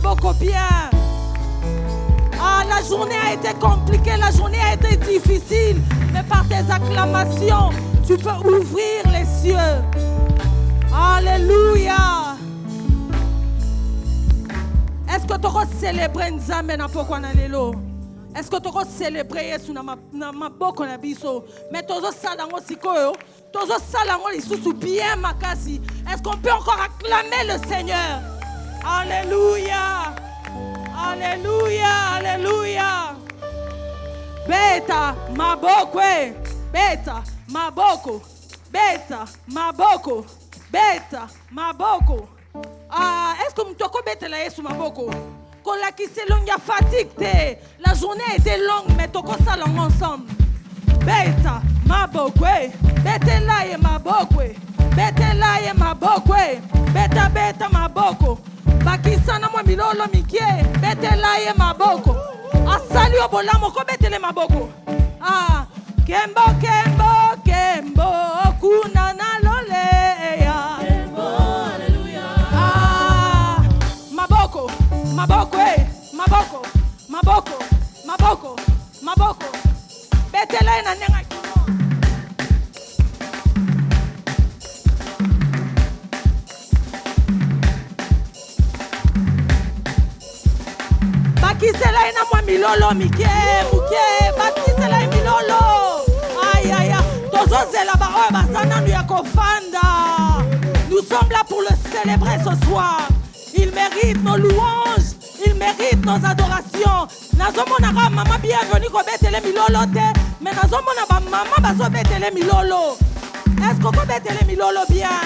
maboko bien. Ah, la journée a été compliquée, la journée a été difficile, mais par tes acclamations, tu peux ouvrir les cieux. Alléluia. Est-ce que tu vas célébrer Nzambe na poko na lelo? Est-ce que tu vas célébrer Yesu na maboko na biso? Mais tozo salango sikoyo, tozo salango lisusu bien makasi. Est-ce qu'on peut encore acclamer le Seigneur? Alléluia. Alléluia, alléluia. Beta maboko, beta maboko, beta maboko, beta maboko. Ah, est-ce que tu as beta la Yesu maboko? Quand la qui c'est longue, il y a fatigue. La journée a été longue, mais tu as ça ensemble. Beta maboko, beta la ye maboko, beta la ye maboko, beta beta maboko. Bakisana mwa milolo mikie, betela ye maboko. Asali obolamo ko betele maboko. Ah, kembo kembo kembo kuna na lole ya. Kembo, haleluya. Ah, maboko, maboko maboko, maboko, maboko, maboko. Betela na nenga. Bakisela ina mwa milolo mike muke bakisela milolo aïe aïe tozozela ba oyo basana nu ya kofanda. Nous sommes là pour le célébrer ce soir. Il mérite nos louanges, il mérite nos adorations. Nazomona ka mama bienvenue ko betele milolo te, mais nazomona ba mama bazo betele milolo. Est-ce qu'on peut betele milolo bien?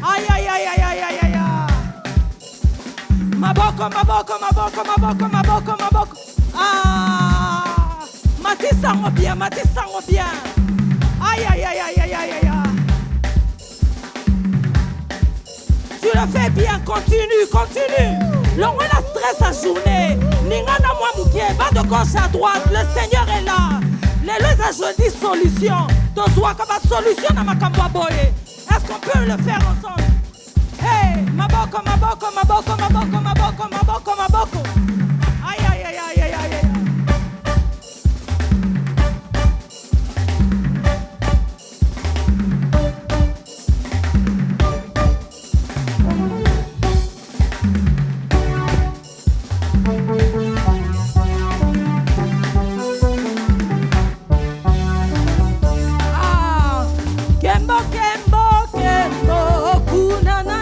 Aïe aïe aïe aïe aïe aïe aïe. Maboko, maboko, maboko, maboko, maboko, maboko. Ah, matisango bien, matisango bien. Aïe, aïe, aïe, aïe, aïe, aïe, aïe. Tu le fais bien, continue, continue. L'on a stress à journée. Ningana moi mouké, va de gauche à droite. Le Seigneur est là. Les lois à jeudi solution. Ton soir comme solution à ma camboye. Est-ce qu'on peut le faire ensemble? Hey, maboko, maboko, maboko, maboko, maboko, maboko, maboko. Aïe, aïe, aïe, aïe, aïe, aïe. Ah, kembo, kembo, kembo, kuna na.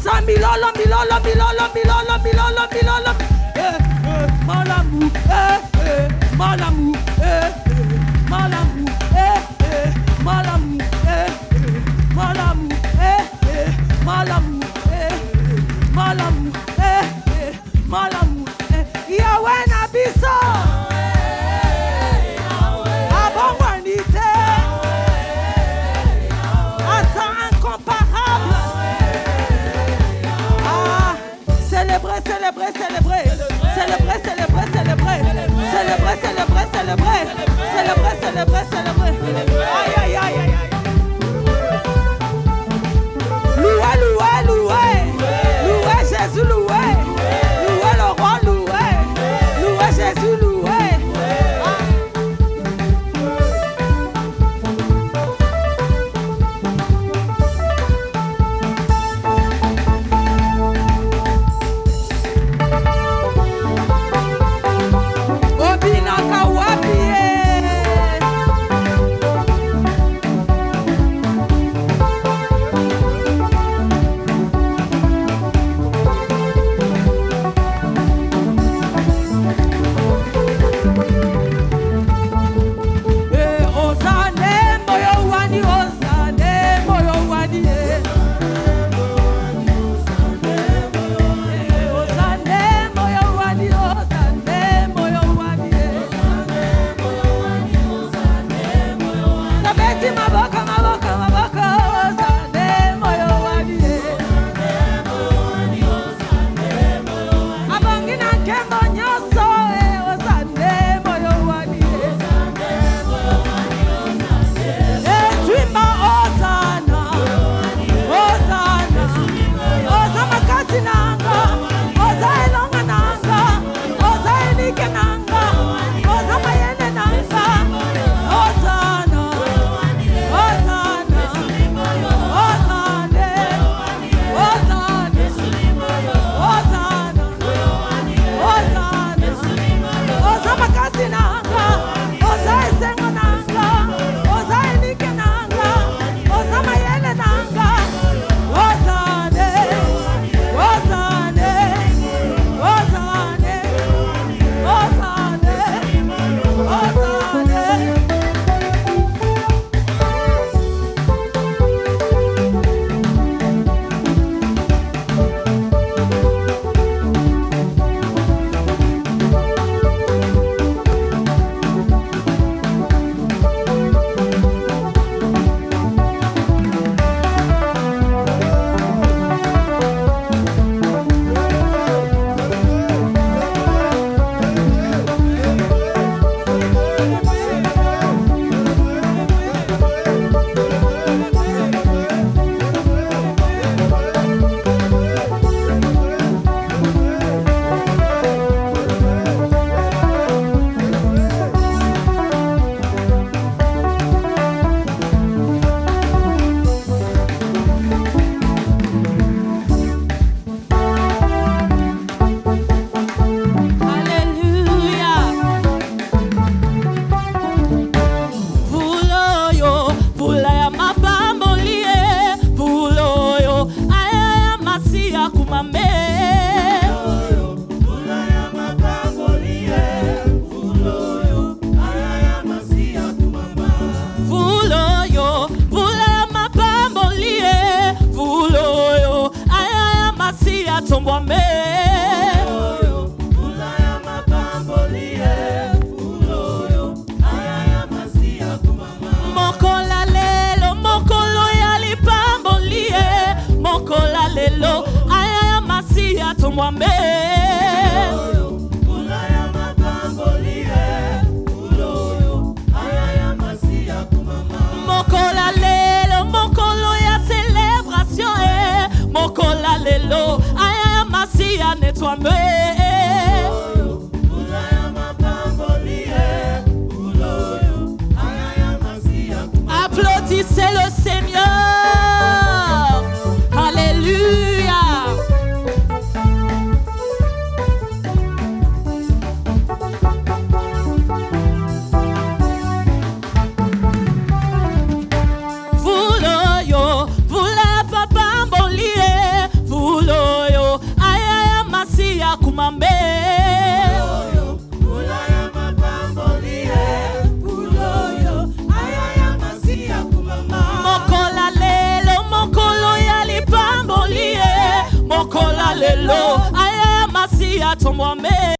ça, milolo, milolo, milolo, milolo, milolo, milolo. Malamu, malamu, malamu, malamu, malamu, malamu, malamu, malamu, Yahweh na biso. Abongwanite. Asa incomparable. Ah, célébrer, célébrer, célébrer. Célébrer, célébrer, célébrer. Célébrer, célébrer, célébrer. Célébrer, célébrer, célébrer. Aïe, aïe, aïe, aïe. Louez, louez, louez. Louez Jésus, louez. Louez le roi, louez. Louez Jésus, louez. Obinaka wapie. Ozane moyo wani, ozane moyo wani. Ozane moyo wani, ozane moyo wani. Tabeti mabaka, mabaka, mabaka, ozane moyo wani. Abangina kembo nyoso, ozane moyo wani. Twimba ozana, ozana, oza makasi nanga, oza elonga nanga, oza elike nanga, oza mayene nanga, ozana, ozana, ozane, ozane, ozana, ozane, oza makasi nanga, oza esengo nanga, oza elike nanga, oza mayele nanga, ozane, ozane, ozane, ozane, ozane. Alléluia. Vuloyo, vulaya mapambolie, vuloyo, aya masia kumame. Vuloyo, vulaya mapambolie, vuloyo, aya masia tombwame. Mokola lelo, mokolo ya lipambolie, mokola lelo, aya masia tombwame. Mokola lelo, mokolo ya célébration, mokola lelo, aya masia netwame. Applaudissez le Seigneur. Alléluia. Vous ya tomwa me.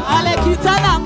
Ale kitana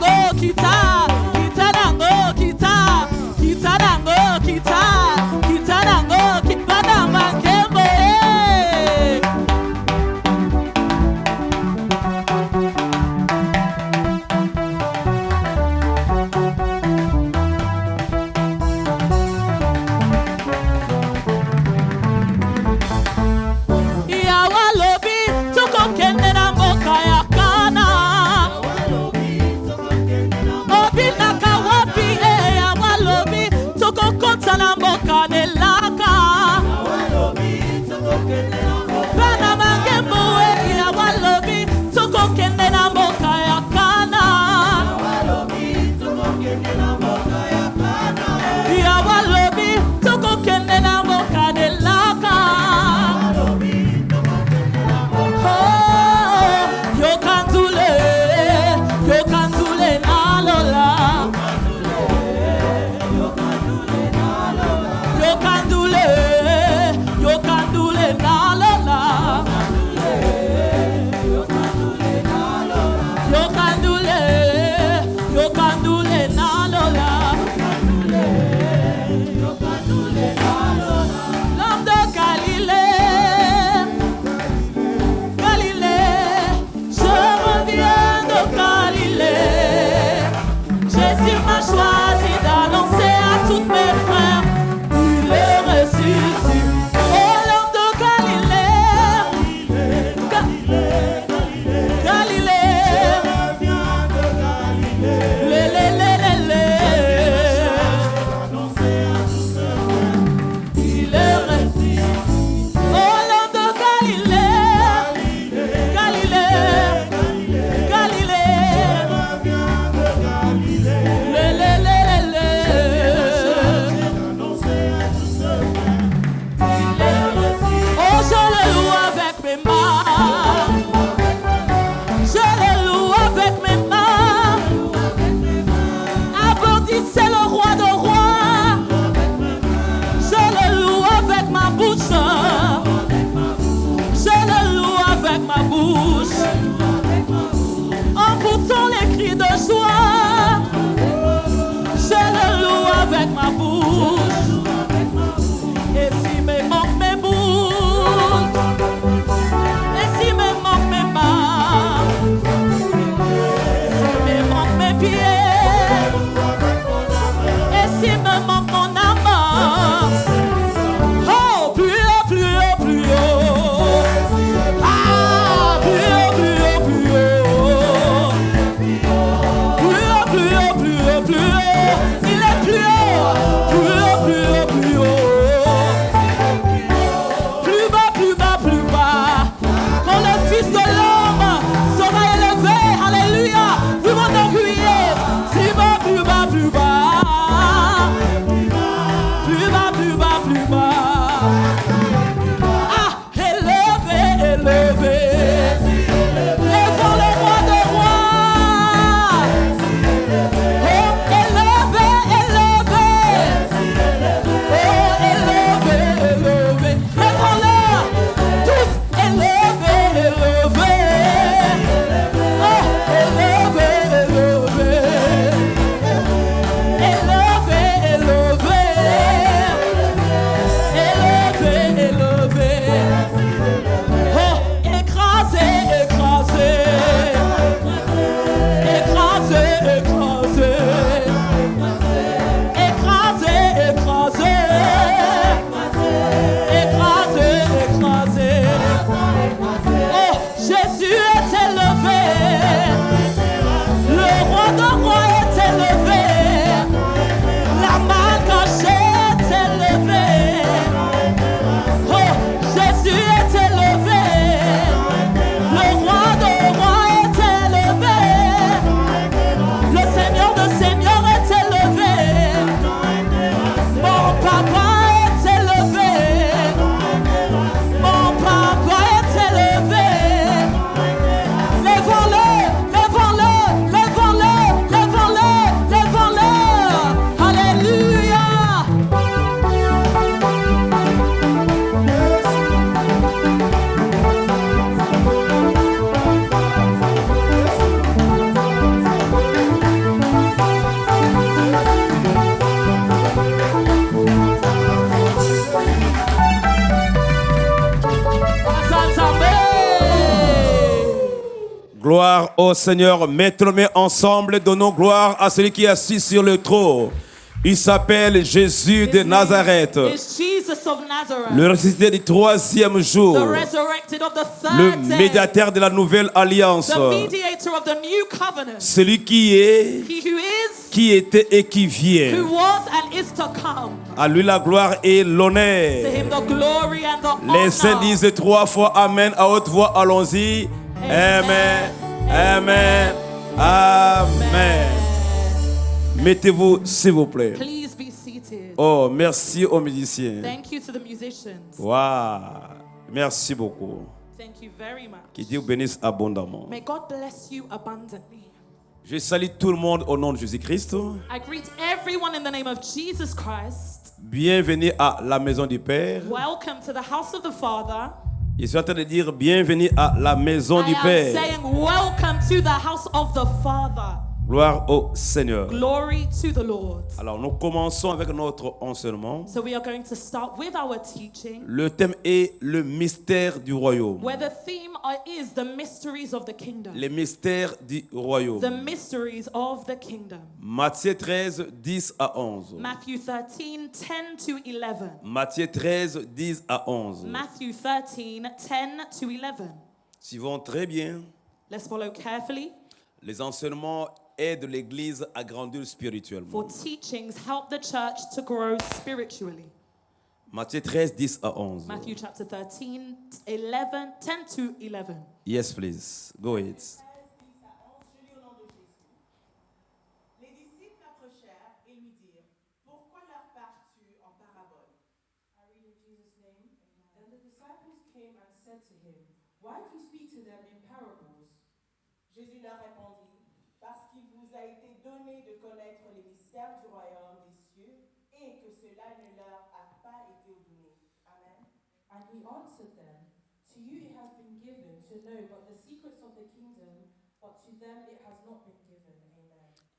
En poussant les cris de joie, je le loue avec ma bouche. Et s'il me manque mes bouches, et s'il me manque mes mains, s'il me manque mes pieds, et s'il me manque mon âme, oh, plus haut, plus haut, plus haut. Ah, plus haut, plus haut, plus haut. Plus haut, plus haut, plus haut, plus haut. Il est plus haut, plus haut, plus haut, plus haut. Plus bas, plus bas, plus bas. Quand le Fils de l'homme sera élevé, alléluia, vous m'enorgueillez. Plus bas, plus bas, plus bas. Plus bas, plus bas, plus bas. Ah, élevé, élevé. Lèvons le roi de rois. Oh, élevé, élevé. Oh, élevé, élevé. Lèvons-le tous, élevé, élevé. Oh, élevé, élevé. Élevé, élevé. Élevé, élevé. Oh, écrasé, écrasé. Écrasé, écrasé. Écrasé, écrasé. Écrasé, écrasé. Oh, Jésus est élevé. Le roi de rois est élevé. La main cachée est élevée. Oh, Jésus est élevé. Le roi de rois est élevé. Le Seigneur de seigneurs est élevé. Mon papa est élevé. Mon papa est élevé. Lèvons-le, lèvons-le, lèvons-le, lèvons-le, lèvons-le. Alléluia. Gloire au Seigneur. Mettons les mains ensemble, donnons gloire à celui qui est assis sur le trône. Il s'appelle Jésus de Nazareth, It's Jesus of Nazareth, le ressuscité du troisième the jour, resurrected of the le third day, médiateur de la nouvelle alliance, the mediator of the new covenant, celui qui est, he who is, qui était et qui vient. who was, and is to come. À lui la gloire et To l'honneur. him the glory and the Les saints honor. disent 3 fois Amen à haute voix. Allons-y. Amen. Amen. Amen. Mettez-vous, s'il vous plaît. Please be seated. Oh, merci aux musiciens. Thank you to the musicians. Waouh. Merci beaucoup. Thank you very much. Que Dieu vous bénisse abondamment. May God bless you abundantly. Je salue tout le monde au nom de Jésus-Christ. I greet everyone in the name of Jesus Christ. Bienvenue à la maison du Père. Welcome to the house of the Father. Je suis en train de dire bienvenue à la maison du I am Père. saying welcome to the house of the Father. Gloire au Seigneur. Glory to the Lord. Alors nous commençons avec notre enseignement. So we are going to start with our teaching, Le thème est le mystère du royaume. where the theme is the mysteries of the kingdom. Les mystères du royaume. The mysteries of the kingdom. Matthieu 13, 10 à 11. Matthew 13, 10 to 11. Matthieu 13, 10 à 11. Matthew 13, 10 to 11. Suivons très bien. Let's follow carefully. Les enseignements aident l'Église à grandir spirituellement. For teachings help the church to grow spiritually. Matthieu 13, 10 à 11. Matthew chapter 13, 11, 10 to 11. Yes, please. Go ahead. Les disciples approchèrent et lui dirent, pourquoi leur parles-tu en parabole? I read in Jesus' name. Then the disciples came and said to him, why do you speak to them in parables? Jésus leur répondit, parce qu'il vous a été donné de connaître les mystères du royaume des cieux et que cela ne leur a pas été donné. Amen. And he answered them, to you it has been given to know but the secrets of the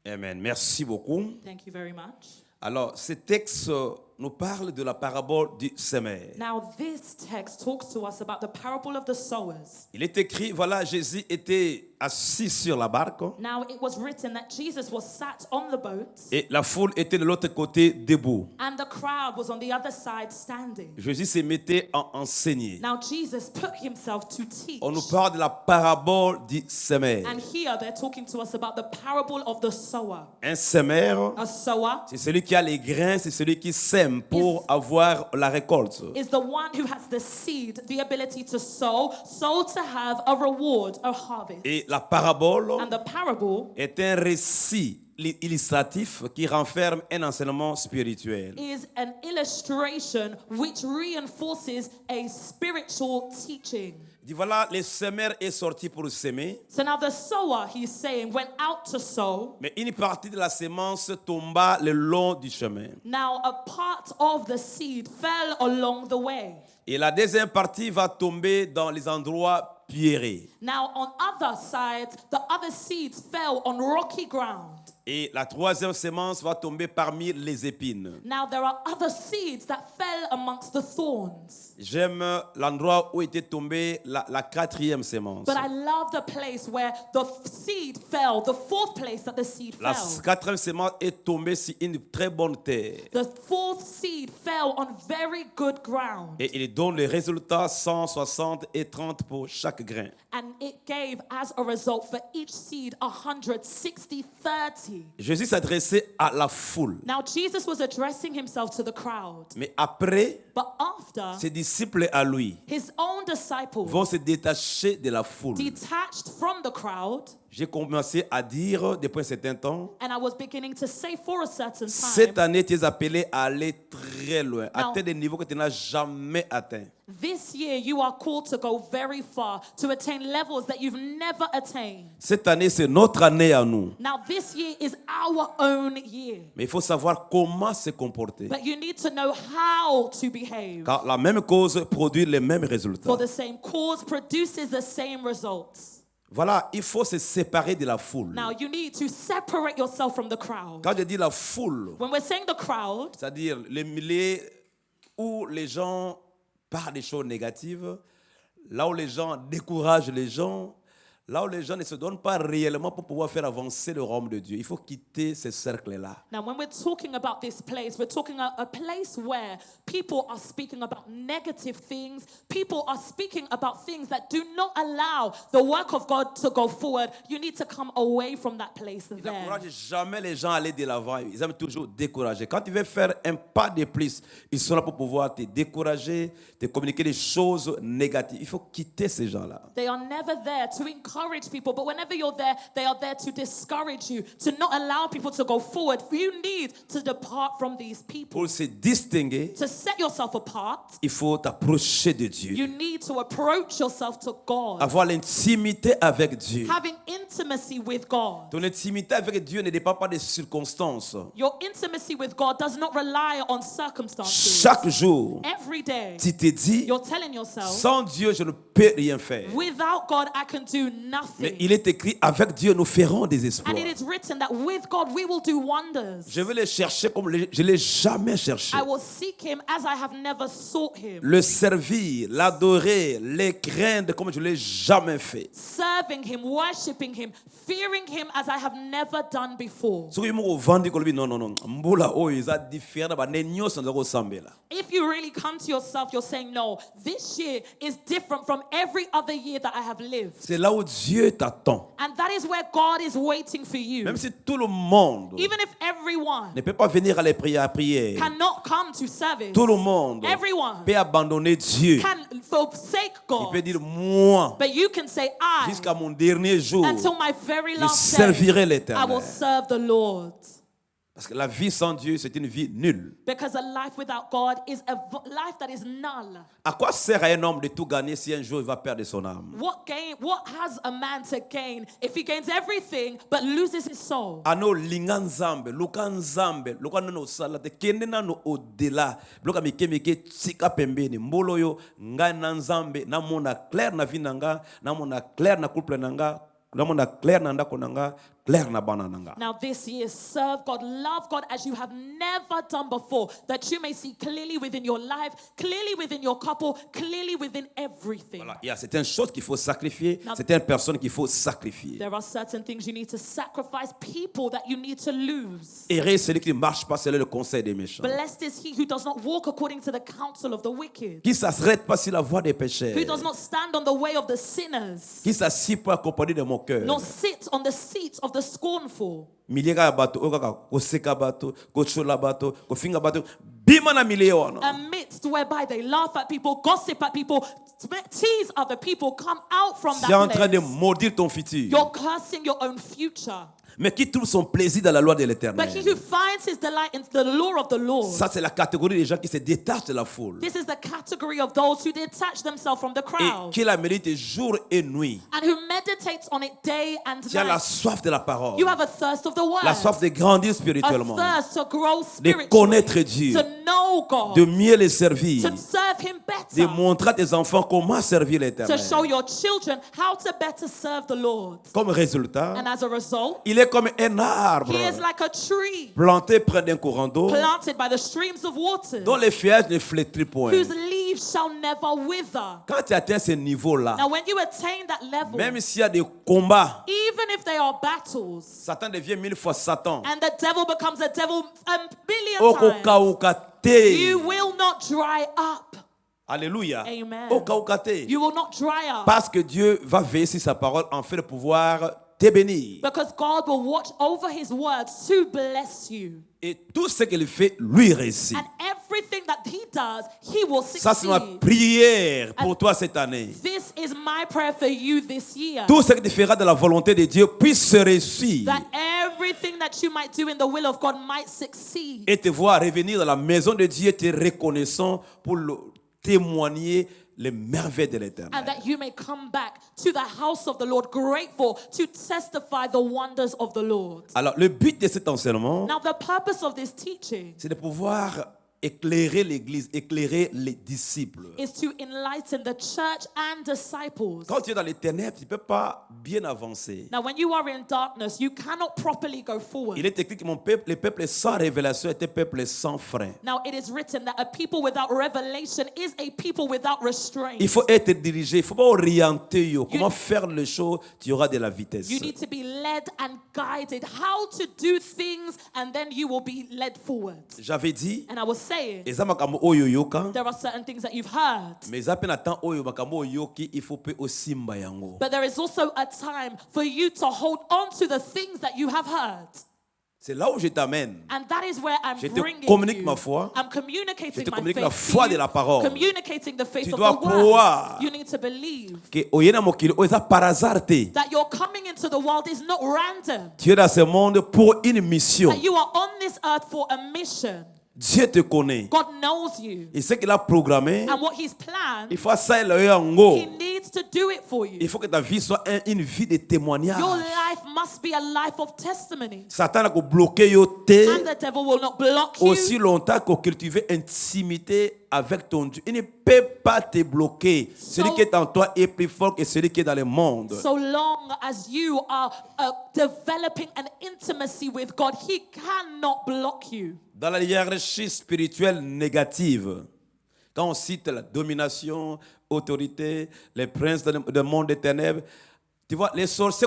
Amen. Merci beaucoup. Thank you very much. Alors, ce texte nous parle de la parabole du semeur. Now, this text talks to us about the parable of the sowers. Il est écrit, voilà, Jésus était assis sur la barque Now, it was written that Jesus was sat on the boat et la foule était de l'autre côté debout. and the crowd was on the other side standing. Jésus se mettait à enseigner. Now, Jesus put himself to teach. On nous parle de la parabole du semeur. And here they're talking to us about the parable of the sower. Un semeur, A sower c'est celui qui a les grains, c'est celui qui sème pour avoir la récolte. is the one who has the seed, the ability to sow to have a reward, a harvest. Et la parabole And the parable est un récit illustratif qui renferme un enseignement spirituel. is an illustration which reinforces a spiritual teaching. Il dit voilà, le semeur est sorti pour semer, So now the sower, he's saying, went out to sow. mais une partie de la semence tomba le long du chemin. Now a part of the seed fell along the way. Et la deuxième partie va tomber dans les endroits pierreux. Now on other sides, the other seeds fell on rocky ground. Et la troisième semence va tomber parmi les épines. Now there are other seeds that fell amongst the thorns. J'aime l'endroit où était tombée la quatrième semence. But I love the place where the seed fell, the fourth place that the seed La fell. quatrième semence est tombée sur une très bonne terre. The fourth seed fell on very good ground. Et il donne les résultats 160 et 30 pour chaque grain. And it gave as a result for each seed 160, 30. Jésus s'adressait à la foule. Now Jesus was addressing himself to the crowd. Mais après, But after, ses disciples à lui his own disciples vont se détacher de la foule. detached from the crowd, J'ai commencé à dire depuis un certain temps, and I was beginning to say for a certain cette time, année tu es appelé à aller très loin, Now- atteindre des niveaux que tu n'as jamais atteints. this year you are called to go very far, to attain levels that you've never attained. Cette année, c'est notre année à nous. Now this year is our own year, Mais il faut savoir comment se comporter. but you need to know how to behave. Car la même cause produit les mêmes résultats. For the same cause produces the same results. Voilà, il faut se séparer de la foule. Now you need to separate yourself from the crowd. Quand je dis la foule, When we're saying the crowd, c'est-à-dire les milliers où les gens parlent des choses négatives, là où les gens découragent les gens, là où les gens ne se donnent pas réellement pour pouvoir faire avancer le royaume de Dieu. Il faut quitter ce cercle-là. now when we're talking about this place, we're talking about a place where people are speaking about negative things. People are speaking about things that do not allow the work of God to go forward. You need to come away from that place Ils there. n'encouragent jamais les gens à aller de l'avant. Ils aiment toujours décourager. Quand tu veux faire un pas de plus, ils sont là pour pouvoir te décourager, te communiquer des choses négatives. Il faut quitter ces gens-là. They are never there to encourage people, but whenever you're there, they are there to discourage you, to not allow people to go forward. You need to depart from these people. Pour se distinguer, To set yourself apart, il faut t'approcher de Dieu. you need to approach yourself to God. Avoir l'intimité avec Dieu. Having intimacy with God. Ton intimité avec Dieu ne dépend pas des circonstances. Your intimacy with God does not rely on circumstances. Chaque jour, Every day, tu te dis, you're telling yourself, sans Dieu, je ne peux rien faire. without God, I can do Mais nothing. il est écrit, avec Dieu, nous ferons des exploits. And it is written that with God, we will do wonders. Je vais le chercher comme je ne l'ai jamais cherché. I will seek him as I have never sought him. Le servir, l'adorer, les craindre comme je ne l'ai jamais fait. Serving him, worshiping him, fearing him as I have never done before. soki moko ovandi kolobi non mbula oyo eza différent na bane nyonso naza kosambela. If you really come to yourself, you're saying, no, this year is different from every other year that I have lived. C'est là où Dieu t'attend. And that is where God is waiting for you. Même si tout le monde Even if everyone ne peut pas venir à la prière, cannot come to service, tout le monde everyone peut abandonner Dieu. can forsake Il God. peut dire moi, But you can say, I, jusqu'à mon dernier jour, until my very je last servirai day, I l'Éternel. will serve the Lord. Parce que la vie sans Dieu, c'est une vie nulle. Because a life without God is a life that is null. À quoi sert à un homme de tout gagner si un jour il va perdre son âme? What has a man to gain if he gains everything but loses his soul? Ano linga nzambe, luka nzambe, luka nano sala te kende nano au-delà. Luka mike tika pembeni. Mbolo yo ngai na nzambe na mona clair na vie nanga, na mona clair na couple nanga, na mona clair na ndako nanga, clair na bana nanga. Now this year, serve God, love God as you have never done before, that you may see clearly within your life, clearly within your couple, clearly within everything. Voilà, il y a certaines choses qu'il faut sacrifier, certaines personnes qu'il faut sacrifier. There are certain things you need to sacrifice, people that you need to lose. Erré celui qui ne marche pas selon le conseil des méchants. Blessed is he who does not walk according to the counsel of the wicked, Qui ne s'arrête pas sur la voie des pécheurs. who does not stand on the way of the sinners, Qui s'assied pas accompagné de mon cœur. nor sit on the seat of the scornful. Milieka bato, okaka koseka bato, kochola bato, kofinga bato, bima na milieu wana. Amidst whereby they laugh at people, gossip at people, tease other people, come out from Tu es en that train de place. maudire ton futur. You're cursing your own future. Mais qui trouve son plaisir dans la loi de But l'Éternel. he who finds his delight in the law of the Lord, Ça, c'est la catégorie des gens qui se détachent de la foule. this is the category of those who detach themselves from the Et crowd qui la médite jour et nuit. and who meditates on it day and Tu as la night. soif de la parole. You have a thirst of the word, La soif de grandir a spirituellement. thirst to grow De spiritually, connaître Dieu. to know God, De mieux le servir. to serve him De better, montrer à tes enfants comment servir to l'Éternel. show your children how to better serve the Lord. Comme résultat, And as a result, il est comme un arbre he is like a tree planté près d'un courant d'eau planted by the streams of waters, dont les feuillages ne flétrissent point. whose leaves shall never wither. Quand tu atteins ce niveau-là, Now, when you attain that level, même s'il y a des combats, even if they are battles, Satan devient 1000 fois Satan. and the devil becomes a devil a billion times, Okokawukate. you will not dry up. Alléluia. Amen. Okawukate. You will not dry up. Parce que Dieu va veiller sur sa parole en fait de pouvoir te bénir. Because God will watch over his words to bless you. Et tout ce qu'il fait, lui réussit. And everything that he does, he will Ça, c'est ma succeed. prière pour toi cette année. This is my prayer for you this year. Tout ce que tu feras de la volonté de Dieu puisse se réussir That everything that you might do in the will of God might succeed. et te voir revenir dans la maison de Dieu, te reconnaissant pour témoigner les merveilles de And l'Éternel. that you may come back to the house of the Lord grateful to testify the wonders of the Lord. Alors, le but de cet enseignement, Now, the purpose of this teaching c'est de pouvoir éclairer l'Église, éclairer les disciples. is to enlighten the church and disciples. Quand tu es dans les ténèbres, tu ne peux pas bien avancer. Now, when you are in darkness, you cannot properly go forward. Il est écrit que mon peuple, les peuples sans révélation étaient peuple sans frein. Now, it is written that a people without revelation is a people without restraint. Il faut être dirigé, il ne faut pas orienter. Comment faire les choses, tu auras de la vitesse. You need to be led and guided how to do things, and then you will be led forward. J'avais dit, And I was saying, eza makambo oyo yoka, there are certain things that you've heard, mais eza pe na temps oyo makambo oyo yoki, il faut pe osimba yango. but there is also a time for you to hold on to the things that you have heard. C'est là où je t'amène. And that is where I'm Je te bringing communique you. ma foi. I'm communicating Je te my communique faith la foi to de you, la parole. communicating the faith Tu of dois the word. croire. You need to believe Que oyena mokili oyo eza par hasard te. that your coming into the world is not random, Tu es dans ce monde pour une mission. that you are on this earth for a mission. Dieu te connaît. God knows you. Et ce qu'il a programmé, And what he's planned, il faut ça le yango. he needs to do it for Il you. faut que ta vie soit une vie de témoignage. Your life must be a life of testimony. Satan a bloqué yo te. And the devil will not block you Aussi longtemps qu'on cultive intimité avec ton Dieu. Il ne peut pas te bloquer. Celui qui est en toi est plus fort que celui qui est dans le monde. so long as you are developing an intimacy with God. He cannot block you. Dans la hiérarchie spirituelle négative, quand on cite la domination, autorité, les princes du monde des ténèbres, tu vois, les sorciers,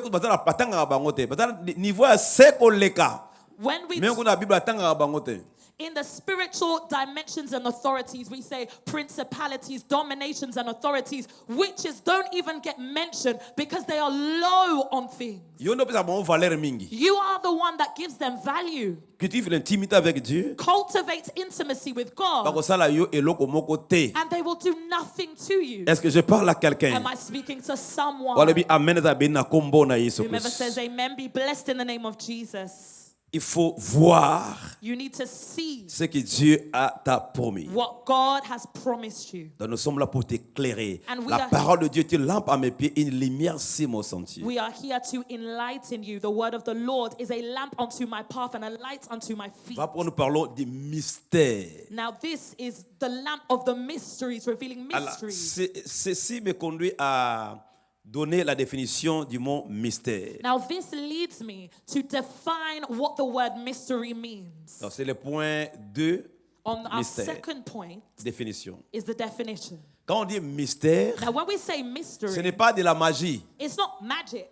niveau c'est qu'on les cas. When we Même qu'on a la Bible, attends bangote. in the spiritual dimensions and authorities, we say principalities, dominations, and authorities. Witches don't even get mentioned because they are low on things. Yo no pesa bon valeur mingi. You are the one that gives them value. Cultive l'intimité avec Dieu. Cultivate intimacy with God, Bakosala yo eloko moko te. and they will do nothing to you. Est-ce que je parle à quelqu'un? Am I speaking to someone? Wala bi amen za be na kombo na Yesu Whomever Christ. says amen, be blessed in the name of Jesus. Il faut voir You need to see ce que Dieu t'a promis. what God has promised you. Donc nous sommes là pour t'éclairer. And we La are- parole de Dieu est une lampe à mes pieds, une lumière sur mon sentier. We are here to enlighten you. The word of the Lord is a lamp unto my path and a light unto my feet. Va pour nous parlons des mystères. Now this is the lamp of the mysteries, revealing Alors, mysteries. ceci me conduit à donner la définition du mot mystère. Now, this leads me to define what the word mystery means. Donc, c'est le point 2, On our mystère. second point définition. is the definition. Quand on dit mystère, Now, when we say ce mystery, n'est pas de la magie. it's not magic.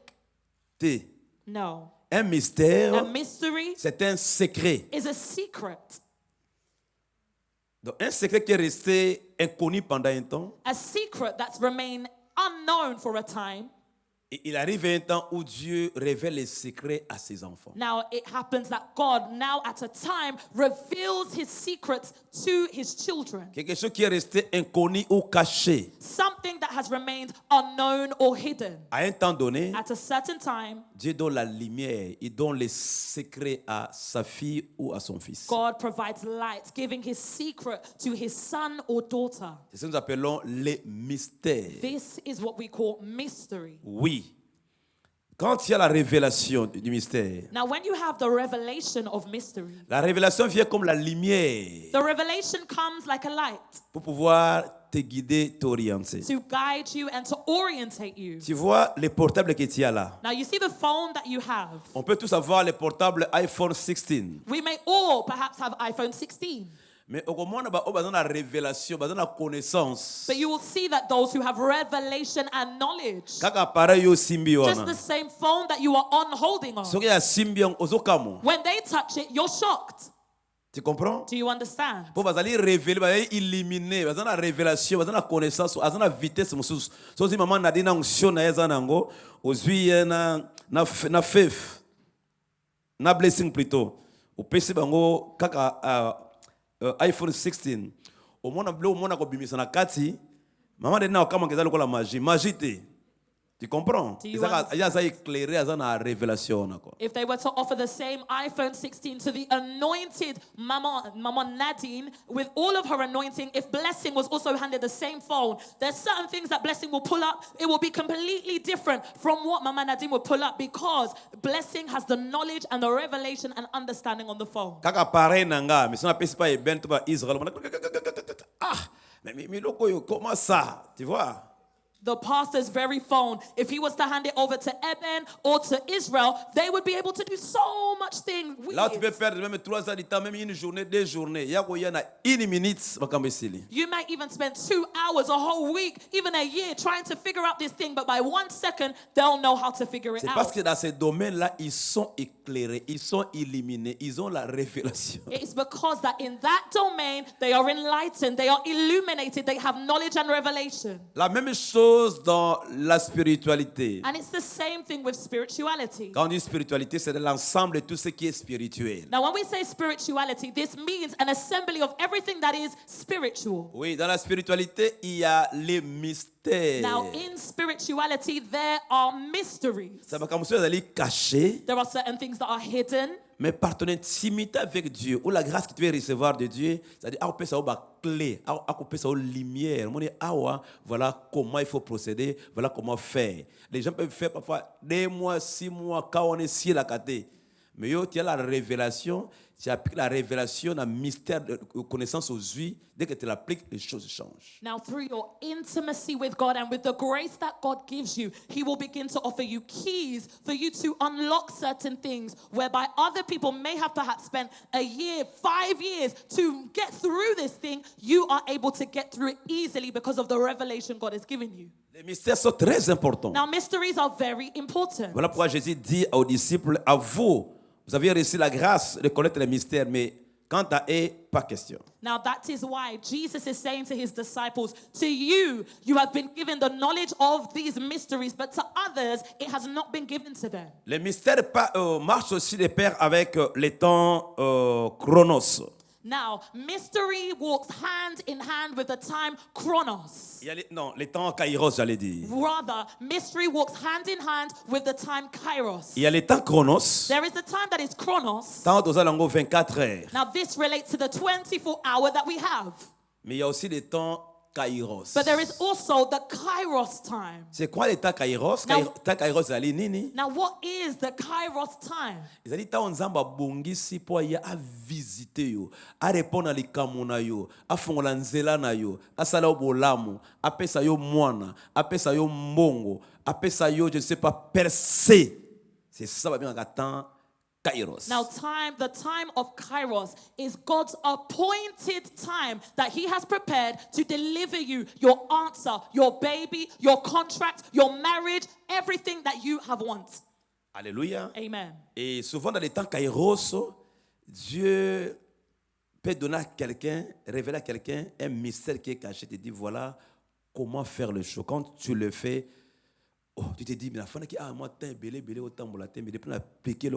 T. No. Un A mystère, mystery c'est un secret. is a secret. Donc, un secret qui est resté inconnu pendant un temps. A secret that's remained unknown for a time. Et il arrive un temps où Dieu révèle les secrets à ses enfants. Now it happens that God now at a time reveals his secrets to his children. Quelque chose qui est resté inconnu ou caché. Something that has remained unknown or hidden. À un temps donné, At a certain time, Dieu donne la lumière, il donne les secrets à sa fille ou à son fils. God provides light, giving his secret to his son or daughter. C'est ce que nous appelons les mystères. This is what we call mystery. Oui. Quand il y a la révélation du mystère, Now, when you have the revelation of mystery, la révélation vient comme la lumière the revelation comes like a light pour pouvoir te guider, t'orienter. to guide you and to orientate you. Tu vois les portables que tu as là. Now, you see the phone that you have. On peut tous avoir les portables iPhone 16. We may all perhaps have iPhone 16. Mais au moment où on a besoin de la révélation, besoin de la connaissance, But you will see that those who have revelation and knowledge, quand appareil yo simbi just wana, the same phone that you are on holding on, soki ya simbi ozokamo. when they touch it, you're shocked. Tu comprends? Do you understand? Po bazali révéler, bazali illuminer, bazali la révélation, bazali la connaissance, bazali la vitesse mususu. So si maman nadina onction na yeza nango, ozwi na faith, na blessing plutôt. Au PC bango kaka iPhone 16. Au mona ko bimisa na kati, maman de na kama kezali ko la magie, magie te. Tu comprends? Do you Il y a ça éclairé à la révélation encore. If they were to offer the same iPhone 16 to the anointed Mama Nadine with all of her anointing, if Blessing was also handed the same phone, there's certain things that Blessing will pull up. It will be completely different from what Mama Nadine will pull up because Blessing has the knowledge and the revelation and understanding on the phone. Kaka pareil nanga, mais si on appelle pas ben to ba Israël. Ah, mais loko yo comment ça? Tu vois? The pastor's very phone, if he was to hand it over to Eben or to Israel, they would be able to do so much things. Là, tu peux perdre même 3 heures de temps, même une journée, 2 journées. Il y a une minute, You might even spend 2 hours, a whole week, even a year trying to figure out this thing, but by 1 second, they'll know how to figure it c'est parce out. que dans ces domaines-là, ils sont éclairés, ils sont illuminés, ils ont la révélation. It's because that in that domain, they are enlightened, they are illuminated, they have knowledge and revelation. La même chose dans la spiritualité. And it's the same thing with spirituality. Quand on dit spiritualité, c'est l'ensemble de tout ce qui est spirituel. Now, when we say spirituality, this means an assembly of everything that is spiritual. Oui, dans la spiritualité, il y a les mystères. Now, in spirituality, there are mysteries. Ça va comme ça, d'aller cacher, There are certain things that are hidden, mais par ton intimité avec Dieu, ou la grâce que tu veux recevoir de Dieu, c'est-à-dire, on peut ça au clé, on peut ça aux lumière. On dit, voilà comment il faut procéder, voilà comment faire. Les gens peuvent faire parfois 2 mois, 6 mois, quand on est si la caté. Mais yo, tu as la révélation, tu appliques la révélation, un mystère de connaissance aux yeux. Dès que tu l'appliques, les choses changent. Now, through your intimacy with God and with the grace that God gives you, He will begin to offer you keys for you to unlock certain things whereby other people may have perhaps spent a year, 5 years to get through this thing. You are able to get through it easily because of the revelation God has given you. Les mystères sont très importants. Now, mysteries are very important. Voilà pourquoi Jésus dit aux disciples, à vous, vous avez reçu la grâce de connaître les mystères, mais quant à eux, pas question. Now, that is why Jesus is saying to his disciples, to you, you have been given the knowledge of these mysteries, but to others, it has not been given to them. Les mystères marchent aussi de pair avec les temps chronos. Now, mystery walks hand in hand with the time chronos. Il y a les temps kairos, j'allais dire. Rather, mystery walks hand in hand with the time kairos. Il y a les temps chronos, There is the time that is chronos. temps aux alengours 24 heures. Now, this relates to the 24-hour that we have. Mais il y a aussi des temps kairos. But there is also the kairos time. C'est quoi les temps kairos? Now- Temps kairos, ali nini? Now, what is the kairos time? ezali ntango nzambe abongisi mpo aya avisite yo arépondre na likambo na yo afongola nzela na yo asala yo bolamu apesa yo mwana apesa yo mbongo Après ça, yo, je ne sais pas, percer. C'est ça, va bien temps Kairos. Now, the time of Kairos is God's appointed time that He has prepared to deliver you your answer, your baby, your contract, your marriage, everything that you have wanted. Alléluia. Amen. Et souvent dans les temps Kairos, Dieu peut donner à quelqu'un, révéler à quelqu'un un mystère qui est caché. Tu te dis, voilà comment faire le show. Quand tu le fais, oh, tu te dis, mais la fin, moi, t'es belé, autant pour la terre, mais depuis la piqué,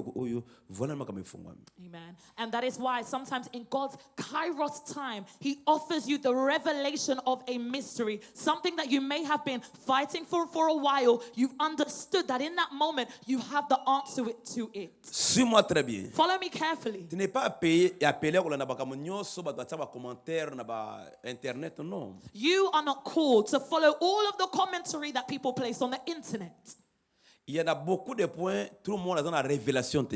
voilà, moi, comme il faut. Amen. And that is why sometimes in God's Kairos time, He offers you the revelation of a mystery, something that you may have been fighting for a while. You've understood that in that moment, you have the answer to it. Suis-moi très bien. Follow me carefully. Tu n'es pas appelé et appelé pour la commentaire, internet, non. You are not called to follow all of the commentary that people place on the internet. Il y en a beaucoup de points, tout le monde a dans la révélation.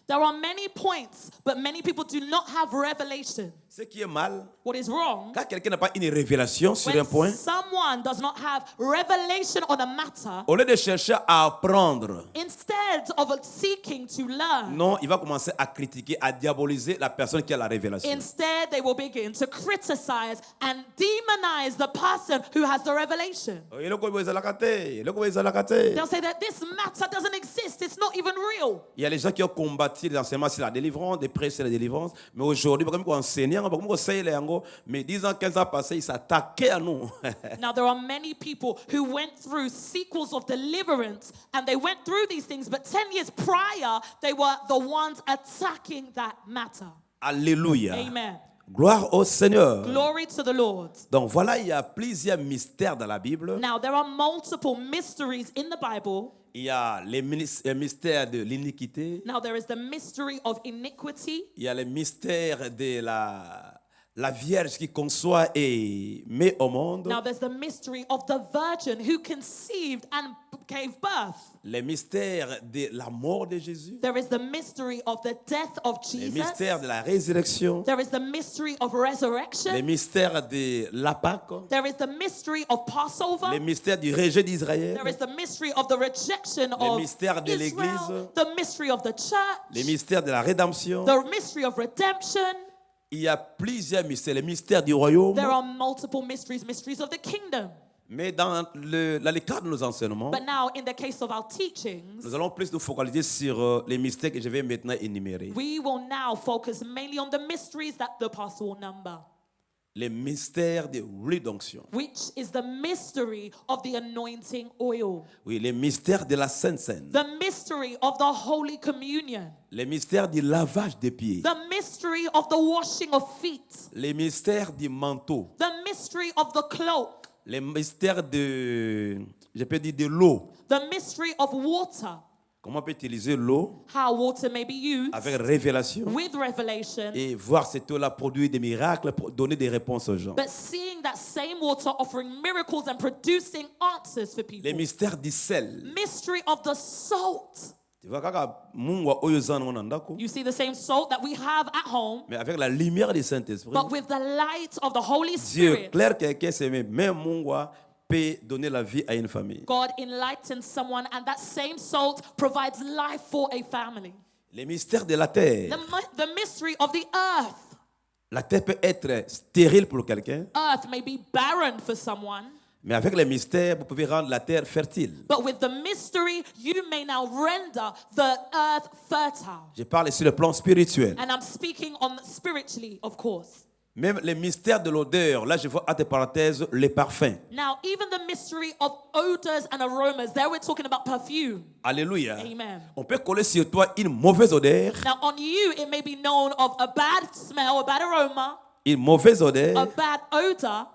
There are many points, but many people do not have revelation. Ce qui est mal, What is wrong? quand quelqu'un n'a pas une révélation sur un When point, someone does not have revelation on a matter, au lieu de chercher à apprendre, instead of seeking to learn, non, il va commencer à critiquer, à diaboliser la personne qui a la révélation. instead they will begin to criticize and demonize the person who has the revelation. They'll say that this matter doesn't exist, it's not even real. Il y a les gens qui ont combattu les enseignements sur la délivrance, des prêches sur la délivrance, mais aujourd'hui, comme enseignants, mais 10 ans, 15 ans passés, ils s'attaquaient à nous. Now there are many people who went through sequels of deliverance and they went through these things, but 10 years prior, they were the ones attacking that matter. Alléluia. Amen. Gloire au Seigneur. Glory to the Lord. Donc voilà, il y a plusieurs mystères dans la Bible. Now there are multiple mysteries in the Bible. Il y a les mystères de l'iniquité. Now there is the mystery of iniquity. Il y a le mystère de la Vierge qui conçoit et met au monde. Now there's the mystery of the virgin who conceived and gave birth. Le mystère de la mort de Jésus. There is the mystery of the death of Le Jesus. mystère de la résurrection. There is the mystery of resurrection. Le mystère de la Pâque. There is the mystery of Passover. Le mystère du rejet d'Israël. There is the mystery of the rejection Le of mystère de Israel. l'Église. The mystery of the church. Le mystère de la rédemption. The mystery of redemption. Il y a plusieurs mystères. Le mystère du royaume. There are multiple mysteries of the kingdom. Mais dans le cadre de nos enseignements, But now, in the case of our teachings, nous allons plus nous focaliser sur les mystères que je vais maintenant énumérer. we will now focus mainly on the mysteries that the pastor will number, Les mystères de rédemption. which is the mystery of the anointing oil, Oui, les mystères de la Sainte Seine. the mystery of the Holy Communion, Les mystères du lavage des pieds. the mystery of the washing of feet, Les mystères du manteau. the mystery of the cloak, Les mystères je peux dire de l'eau. the mystery of water, Comment on peut utiliser l'eau how water may be used avec révélation with revelation, et voir cette eau-là produire des miracles, donner des réponses aux gens. but seeing that same water offering miracles and producing answers for people. Les mystères du sel. Mystery of the salt. Tu vois, quand Mungu oyo zana wana ndako, You see the same salt that we have at home, mais avec la lumière du Saint-Esprit, but with the light of the Holy Dieu Spirit, clair quelqu'un s'aime, même Mungu peut donner la vie à une famille. God enlightens someone, and that same salt provides life for a family. Les mystères de la terre. The mystery of the earth. La terre peut être stérile pour quelqu'un, Earth may be barren for someone, mais avec les mystères, vous pouvez rendre la terre fertile. but with the mystery, you may now render the earth fertile. Je parle sur le plan spirituel. And I'm speaking on spiritually, of course. Même les mystères de l'odeur, là je vois entre parenthèses les parfums. Now, even the mystery of odors and aromas, there we're talking about perfume. Alléluia. Amen. On peut coller sur toi une mauvaise odeur, Now, on you, it may be known of a bad smell, a bad aroma, une mauvaise odeur. a bad odor.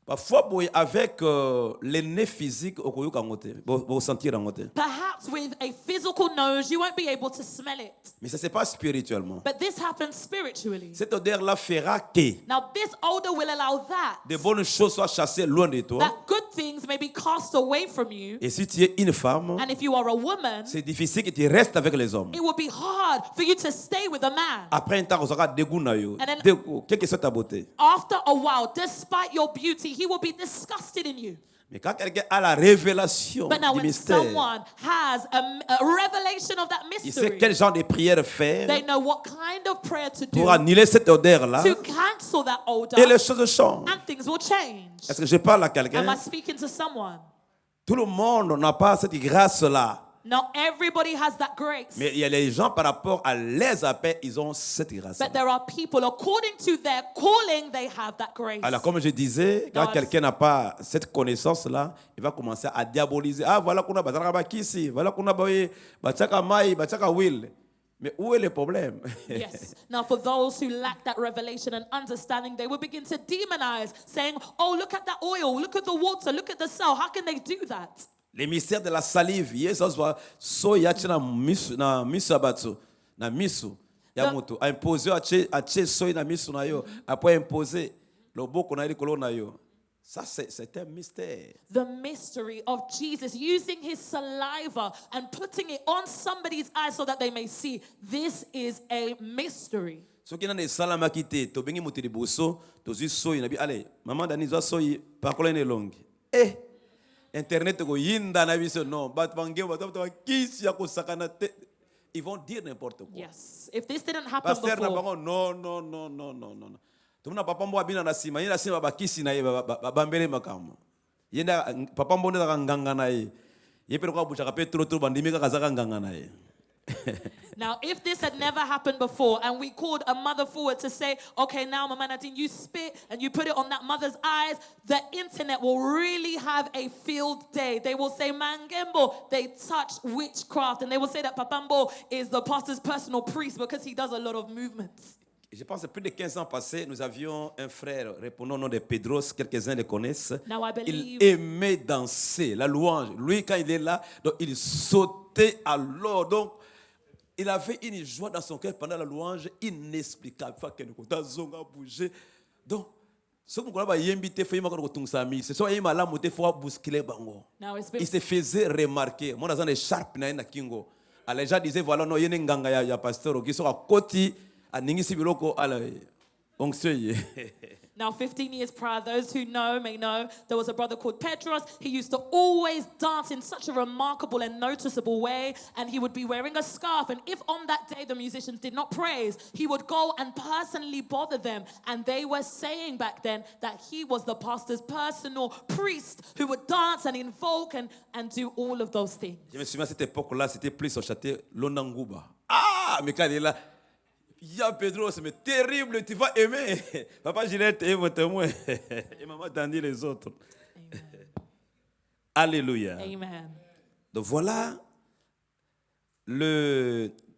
Parfois, avec le nez physique, vous sentir en côté. Perhaps with a physical nose, you won't be able to smell it. Mais ça ne se passe spirituellement. But this happens spiritually. Cette odeur-là fera que Now, this odor will allow that, de bonnes choses soient chassées loin de toi. that good things may be cast away from you. Et si tu es une femme, And if you are a woman, c'est difficile que tu restes avec les hommes. it will be hard for you to stay with a man. Après un temps, on aura dégoût na yo. And then- Dégoût, quelle que soit ta beauté. After a while, despite your beauty, he will be disgusted in you. Mais quand quelqu'un a la révélation But now du when mystère, someone has a revelation of that il sait mystery, quel genre de prière faire they know what kind of prayer to do pour annuler cette odeur-là to cancel that odor, et les choses changent. and things will change. Est-ce que je parle à Am quelqu'un? I speaking to someone? Tout le monde n'a pas cette grâce-là. Not everybody has that grace. Mais il y a les gens par rapport à les appels, ils ont cette grâce. But there are people, according to their calling, they have that grace. Alors, comme je disais, quand Non, quelqu'un n'a pas cette connaissance-là, il va commencer à diaboliser. Ah, voilà qu'on a bazaraba kisi, voilà qu'on a bachaka mai, bachaka will. Mais où est le problème? Yes. Now, for those who lack that revelation and understanding, they will begin to demonize, saying, oh, look at that oil, look at the water, look at the cell. How can they do that? Les mystères de la salive, yeso so yachi na misu abatsu, na misu ya moto. A imposé ache so na misu na yo, après imposé le boko na likolo na yo. Ça c'est un mystère. The mystery of Jesus using his saliva and putting it on somebody's eyes so that they may see. This is a mystery. So qui n'a ne salama kité, to bengi mutiri boso, to zi soyi na bi allez, maman dani zo soyi parole ne longue. Internet go yinda na biso non, bat bange bat kisi ya ko sakana te. Ils vont dire n'importe quoi. Yes. If this didn't happen Pasteur na before, bango non. Tumuna papa mbo abina na sima, yina sima bakisi na ye bambele makamo. Yenda papa mbo ndaka nganga na ye. Yepero kwa buchaka petro bandimi ka kazaka nganga na ye. now, if this had never happened before and we called a mother forward to say, okay, now, Mama Nadine, you spit and you put it on that mother's eyes, the internet will really have a field day. They will say, Mangembo, they touched witchcraft. And they will say that Papambo is the pastor's personal priest because he does a lot of movements. Je pense que plus de 15 ans passés, nous avions un frère, répondant au nom de Pedros, quelques-uns le connaissent. Now I Il believe aimait danser, la louange. Lui, quand il est là, donc il sautait alors. Donc, il avait une joie dans son cœur pendant la louange inexplicable. Il fallait que zonga bouger. Donc, ce qu'on a invité, il faut que ça mise. C'est ça, il m'a là, il faut bousculer bango. now it's been Il se faisait remarquer. Moi, dans un écharpe na kingo. Alors, les gens disaient voilà, non, il y a un ganga ya pasteur qui sont à côté. Now, 15 years prior, those who know may know, there was a brother called Petros. He used to always dance in such a remarkable and noticeable way, and he would be wearing a scarf. And if on that day the musicians did not praise, he would go and personally bother them. And they were saying back then that he was the pastor's personal priest who would dance and invoke and do all of those things. Je me souviens à cette époque-là, c'était plus au château Lonanguba. Ah, mais quand il est là, ya Pedro, c'est terrible, tu vas aimer. Papa Gillette est mon témoin. Et maman Dandy les autres. Amen. Alléluia. Amen. Donc voilà,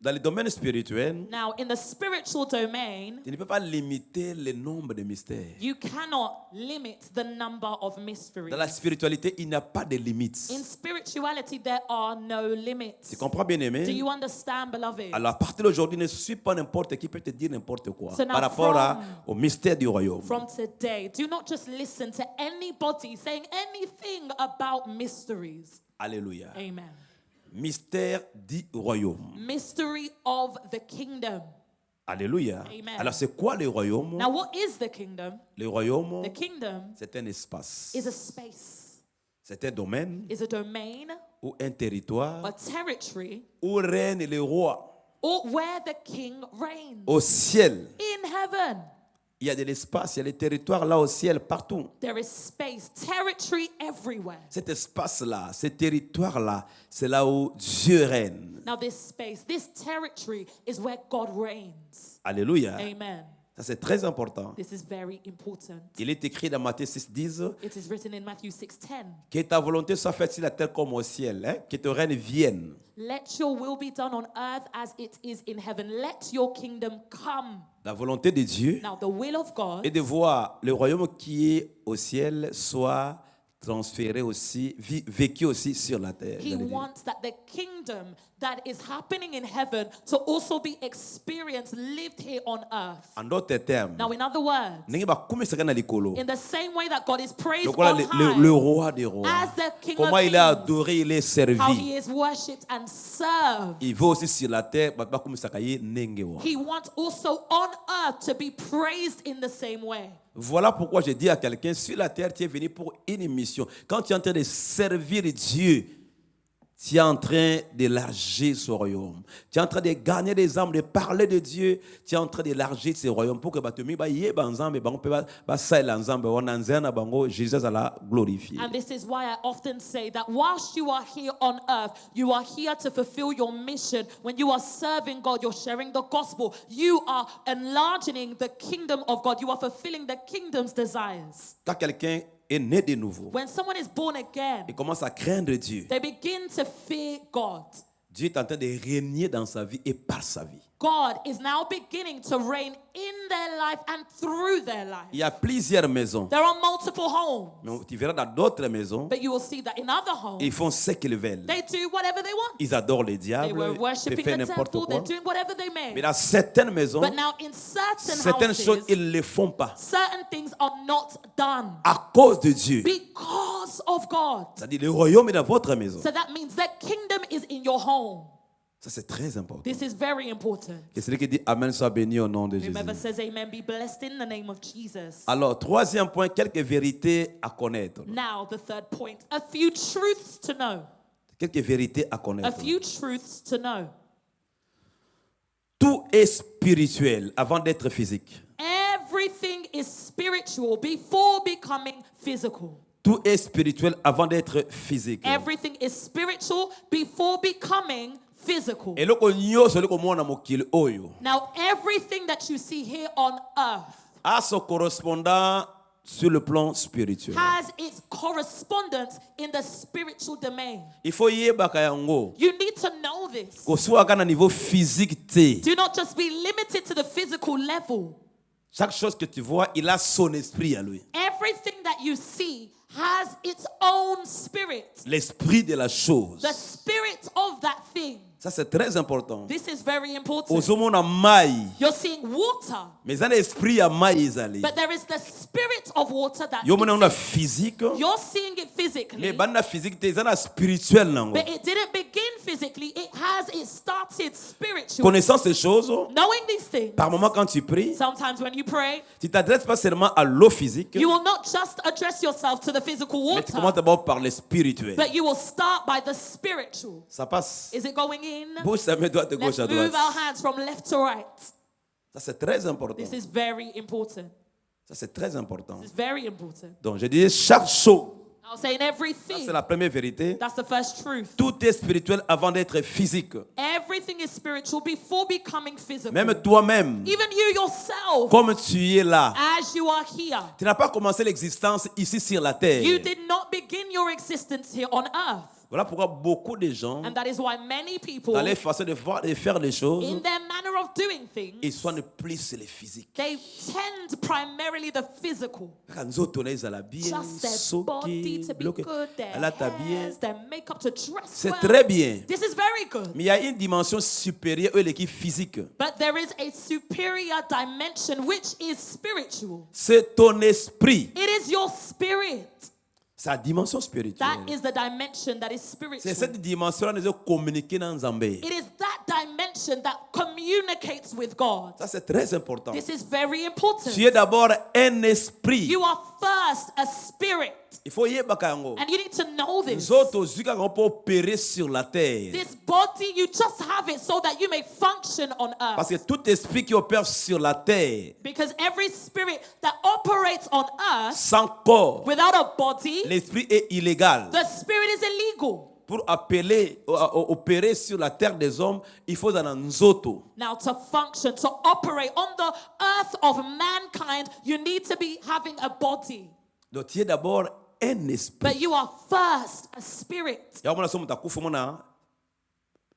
dans le domaine spirituel, Now, in the spiritual domain, tu ne peux pas limiter le nombre de mystères. you cannot limit the number of mysteries. Dans la spiritualité, il n'y a pas de limites. In spirituality, there are no limits. Tu comprends, bien Do aimé? you understand, beloved? Alors, à partir d'aujourd'hui, ne suis pas n'importe qui peut te dire n'importe quoi So now par rapport from- au mystère du royaume. From today, do not just listen to anybody saying anything about mysteries. Alléluia. Amen. Mystère du royaume. Mystery of the kingdom. Alléluia. Amen. Alors, c'est quoi le royaume? Now, what is the kingdom? Le royaume, The kingdom c'est un espace, is a space, c'est un domaine is a domain, ou un territoire a territory, où règne le roi. or where the king reigns. Au ciel, In heaven, il y a de l'espace, il y a des territoires là au ciel, partout. there is space, territory everywhere. Cet espace-là, ce territoire-là, c'est là où Dieu règne. Now, this space, this territory is where God reigns. Alléluia. Amen. Ça, c'est très important. This is very important. Il est écrit dans Matthieu 6,10 It is written in Matthew 6:10. que ta volonté soit faite sur la terre comme au ciel, hein? Que ton règne vienne. Let your will be done on earth as it is in heaven. Let your kingdom come. La volonté de Dieu Now, the will of God est de voir le royaume qui est au ciel soit transféré aussi, vécu aussi sur la terre. He J'allais dire. wants that the kingdom that is happening in heaven to also be experienced, lived here on earth. En d'autres termes, Now, in other words, ndenge bakomisaka na likolo, in the same way that God is praised lokola on high, le roi des rois, as the King comment of il est kings, adoré, il est servi. how he is worshipped and served. Il veut aussi sur la terre, bakomisaka ye ndenge wa. He wants also on earth to be praised in the same way. Voilà pourquoi je dis à quelqu'un, sur la terre, tu es venu pour une mission. Quand tu es en train de servir Dieu, tu es en train d'élargir ce royaume. Tu es en train de gagner des âmes, de parler de Dieu. Tu es en train d'élargir ce royaume pour que Jésus la glorifier. And this is why I often say that whilst you are here on earth, you are here to fulfill your mission. When you are serving God, you're sharing the gospel. You are enlarging the kingdom of God. You are fulfilling the kingdom's desires. Quand quelqu'un est né de nouveau, When someone is born again, il commence à craindre Dieu. they begin to fear God. Dieu est en train de régner dans sa vie et par sa vie. God is now beginning to reign in their life and through their life. Il y a plusieurs maisons. There are multiple homes, Mais tu verras dans d'autres maisons, but you will see that in other homes, ils font ce qu'ils veulent. they do whatever they want. Ils adorent le They diable, were ils worshipping font the n'importe temple, they're quoi. doing whatever they Mais may. dans certaines maisons, But now in certain certaines choses, houses, ils ne le font pas. certain things are not done À cause de Dieu. because of God. C'est-à-dire le royaume est dans votre maison. So that means the kingdom is in your home. Ça, c'est très important. This is very important. Que celui qui dit Amen soit béni au nom de Jésus. Whoever says amen be blessed in the name of Jesus. Alors, troisième point, quelques vérités à connaître. Now the third point, a few truths to know. Quelques vérités à A connaître. few truths to know. Tout est spirituel avant d'être physique. Everything is spiritual before becoming physical. Tout est spirituel avant d'être physique. Everything is spiritual before becoming physical. Eloko nyonso eloko mona mokili oyo Now, everything that you see here on earth a son correspondant sur le plan spirituel. has its correspondence in the spiritual domain. Il faut yebaka yango. You need to know this. Kosuaka na niveau physique te. Do not just be limited to the physical level. Chaque chose que tu vois, il a son esprit à lui. Everything that you see has its own spirit. L'esprit de la chose. The spirit of that thing. Ça, c'est très important. This is very important. Ozomona mai. You're seeing water, Mais un esprit à mai ezali. but there is the spirit of water that Yo mona una exists. physique. You're seeing it physically, Mais banda physique te ezana spirituel nango. but it didn't begin physically. It started spiritually. Connaissant ces choses, Knowing these things, par moment quand tu pries, sometimes when you pray, tu t'adresses pas seulement à l'eau physique, you will not just address yourself to the physical mais tu commences water, d'abord par le spirituel. but you will start by the spiritual. Ça passe. Is it going in? Bouge sa main droite et Let's gauche à move droite. our hands from left to right. Ça, c'est très important. This is very important. Ça, c'est très important. This is very important. Donc, je dis chaque chose. I was saying Ça, everything. c'est la première vérité. That's the first truth. Tout est spirituel avant d'être physique. Everything is spiritual before becoming physical. Même toi-même, Even you yourself, comme tu es là, as you are here, tu n'as pas commencé l'existence ici sur la terre. you did not begin your existence here on earth. Voilà pourquoi beaucoup de gens, And that is why many people, dans leur façon de faire les choses, in their manner of doing ils things, soignent plus le physique. they tend primarily the physical. Kaka nzoto na ezala bien, Just their body soki, to be biloko, good, their alata bien. hairs, their makeup to dress C'est well. très bien. This is very good. Mais il y a une dimension supérieure à l'équipe physique. But there is a superior dimension which is spiritual. C'est ton esprit. It is your spirit. C'est la dimension spirituelle. That is the dimension that is C'est spiritual. cette dimension-là que nous communiquer dans Nzambe. It is that dimension that communicates with God. Ça, c'est très important. This is very important. Tu es d'abord un esprit. You are first a spirit. Il faut yebaka yango. And you need to know this. Nzoto zuka qu'on peut opérer sur la terre. This body, you just have it so that you may function on Parce earth. que tout esprit qui opère sur la terre, Because every spirit that operates on earth sans corps, without a body, l'esprit est illégal. the spirit is illegal. Pour opérer sur la terre des hommes, il faut un nzoto. Now, to function, to operate on the earth of mankind, you need to be having a body. Donc tu es d'abord un esprit. But you are first a spirit. Ya mona somo takufa mona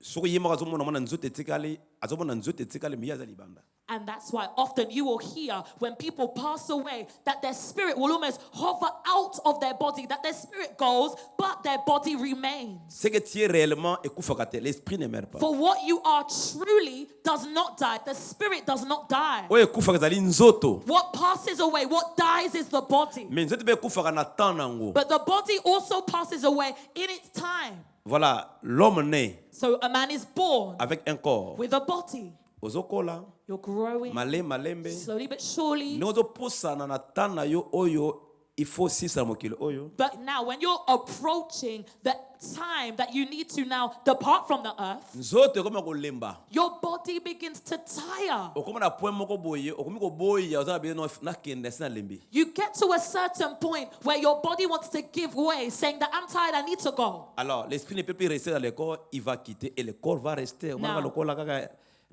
soko yema zo mona nzoto etikali, azomona nzoto etikali miyaza libanda. And that's why often you will hear when people pass away that their spirit will almost hover out of their body, that their spirit goes, but their body remains. Ce que tu es réellement ekufaka te, l'esprit ne meurt pas. For what you are truly does not die. The spirit does not die. Oyo ekufaka zali nzoto. What passes away, what dies is the body. Mais nzoto be ekufaka na temps nango. But the body also passes away in its time. Voilà, l'homme naît So a man is born avec un corps. with a body. ozokola You're growing malembe slowly but surely. ne ozopusana na temps na yo oyo il faut sisa mokili oyo. But now, when you're approaching the time that you need to now depart from the earth, Nzoto ekoma kolemba. your body begins to tire. Okoma na point moko boye, okomi koboya ozana bien na kende na lembi. You get to a certain point where your body wants to give way, saying that I'm tired, I need to go. Alors, l'esprit ne peut plus rester dans le corps, il va quitter et le corps va rester. Now.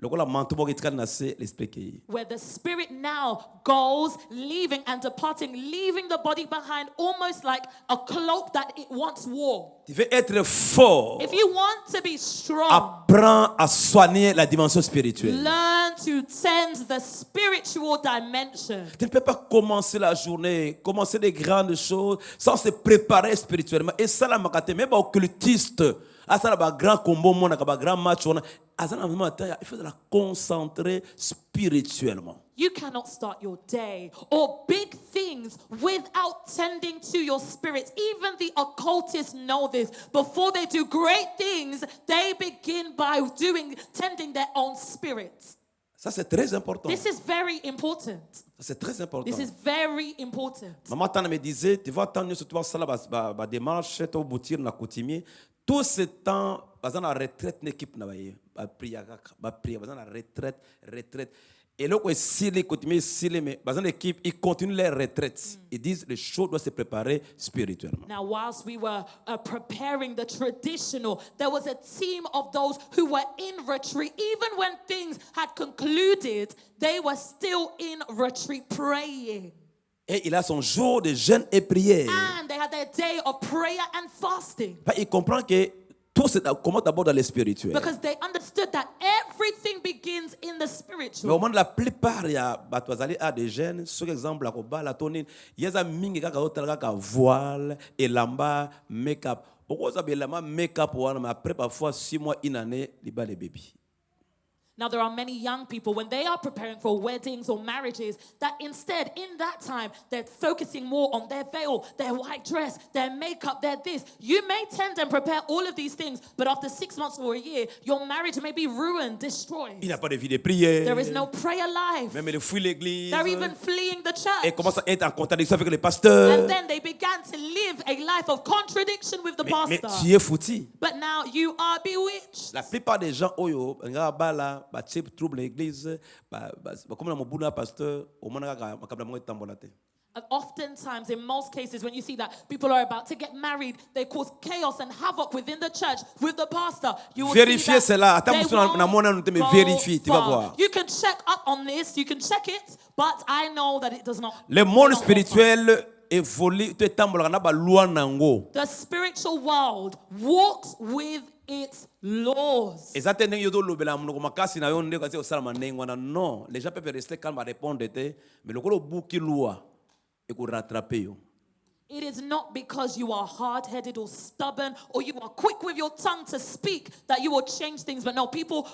Lokola manto moko itikali na se l'esprit kei. Where the spirit now goes, leaving and departing, leaving the body behind, almost like a cloak that it once wore. Tu veux être fort. If you want to be strong, Apprends à soigner la dimension spirituelle. learn to tend the spiritual dimension. Tu ne peux pas commencer la journée, commencer des grandes choses sans se préparer spirituellement. Et ça, la makate, même occultiste, ça, la grand combo, mon grand match, il faut la concentrer spirituellement. You cannot start your day or big things without tending to your spirit. Even the occultists know this. Before they do great things, they begin by tending their own spirits. Ça, c'est très important. This is very important. Ça, c'est très important. This is very important. Maman Tana me disait, tu vas attendre ce toi ça la démarche au boutir na coutumier. Tout ce temps, bazan la retraite l'équipe na ba priya bazan la retraite. Et là où si les coutumiers si les mais bazan l'équipe ils continuent les retraites. Ils disent les choses doivent se préparer spirituellement. Now, whilst we were preparing the traditional, there was a team of those who were in retreat. Even when things had concluded, they were still in retreat praying. Et il a son jour de jeûne et prière. And they had their day of prayer and fasting. Il comprend que tout c'est comment d'abord dans le spirituel. Because they understood that everything begins in the Mais spiritual. au moins la plupart il y a batouazali à des jeunes, sur exemple la koba la tonine, il y a mingi kaka hotela kaka voile et lamba make-up. Pourquoi ça belama make-up wana mais après parfois 6 mois une année liba les bébés. Now, there are many young people, when they are preparing for weddings or marriages, that instead, in that time, they're focusing more on their veil, their white dress, their makeup, their this. You may tend and prepare all of these things, but after 6 months or a year, your marriage may be ruined, destroyed. Il n'y a pas de vie de prière. There is no prayer life. Même ils fuient l'église. They're even fleeing the Et church. commencent à être en contradiction avec les pasteurs. And then they began to live a life of contradiction with the Mais pastor. tu es foutu. But now you are bewitched. La plupart des gens oyo ngabala ba type trouble l'église comme na mobuna pasteur au moins makabla mo tambola te. And oftentimes, in most cases, when you see that people are about to get married, they cause chaos and havoc within the church with the pastor. You will Vérifiez see that cela. Attends, they monsieur, na mona nous te me won't vérifie, tu vas go voir. far. You can check up on this, you can check it, but I know that it does not. Le monde does not go far. spirituel évolue, tu tambola na ba loi nango. The spiritual world walks with its laws. Exactement, yo do lobela munoko makasi na yo ndeko kasi osala manengo na non. Les gens peuvent rester calmes à répondre te, mais le kolo buki loi et ko rattraper yo. It is not because you are hard-headed or stubborn or you are quick with your tongue to speak that you will change things. But no, people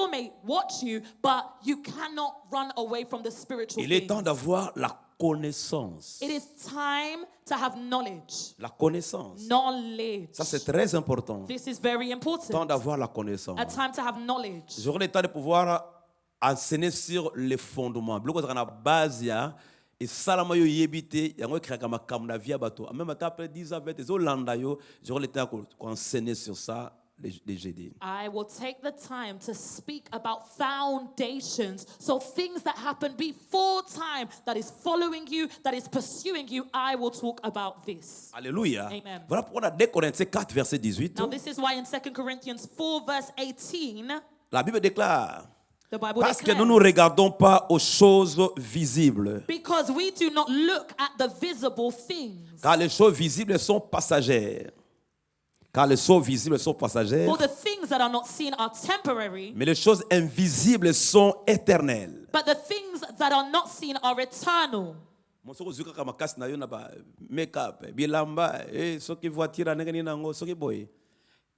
may watch you, but you cannot run away from the spiritual Il est things. temps d'avoir la connaissance. It is time to have knowledge. La connaissance. Knowledge. Ça c'est très important. This is very Temps important. d'avoir la connaissance. A time to have knowledge. J'aurai le temps de pouvoir enseigner sur les fondements. Bloko na base ya et salama yo yebite yango kraka makambo na via bato. Même après 10 ans 20 ans landa yo, j'aurai le temps d'enseigner sur ça les GD. I will take the time to speak about foundations. So things that happen before time, that is following you, that is pursuing you, I will talk about this. Alléluia. Amen. Voilà pourquoi on a 2 Corinthiens 4 verset 18. Now this is why in 2 Corinthians 4 verse 18, La Bible déclare the Bible parce que nous ne declares, regardons pas aux choses visibles, because we do not look at the visible things. car les choses visibles sont passagères. Car les choses visibles sont passagères, For the things that are not seen are temporary, mais les choses invisibles sont éternelles. but the things that are not seen are eternal. Mosoko zuka kama kasi na yo na ba make-up, bilamba, soki voiture ndenge ni nango, soki boy.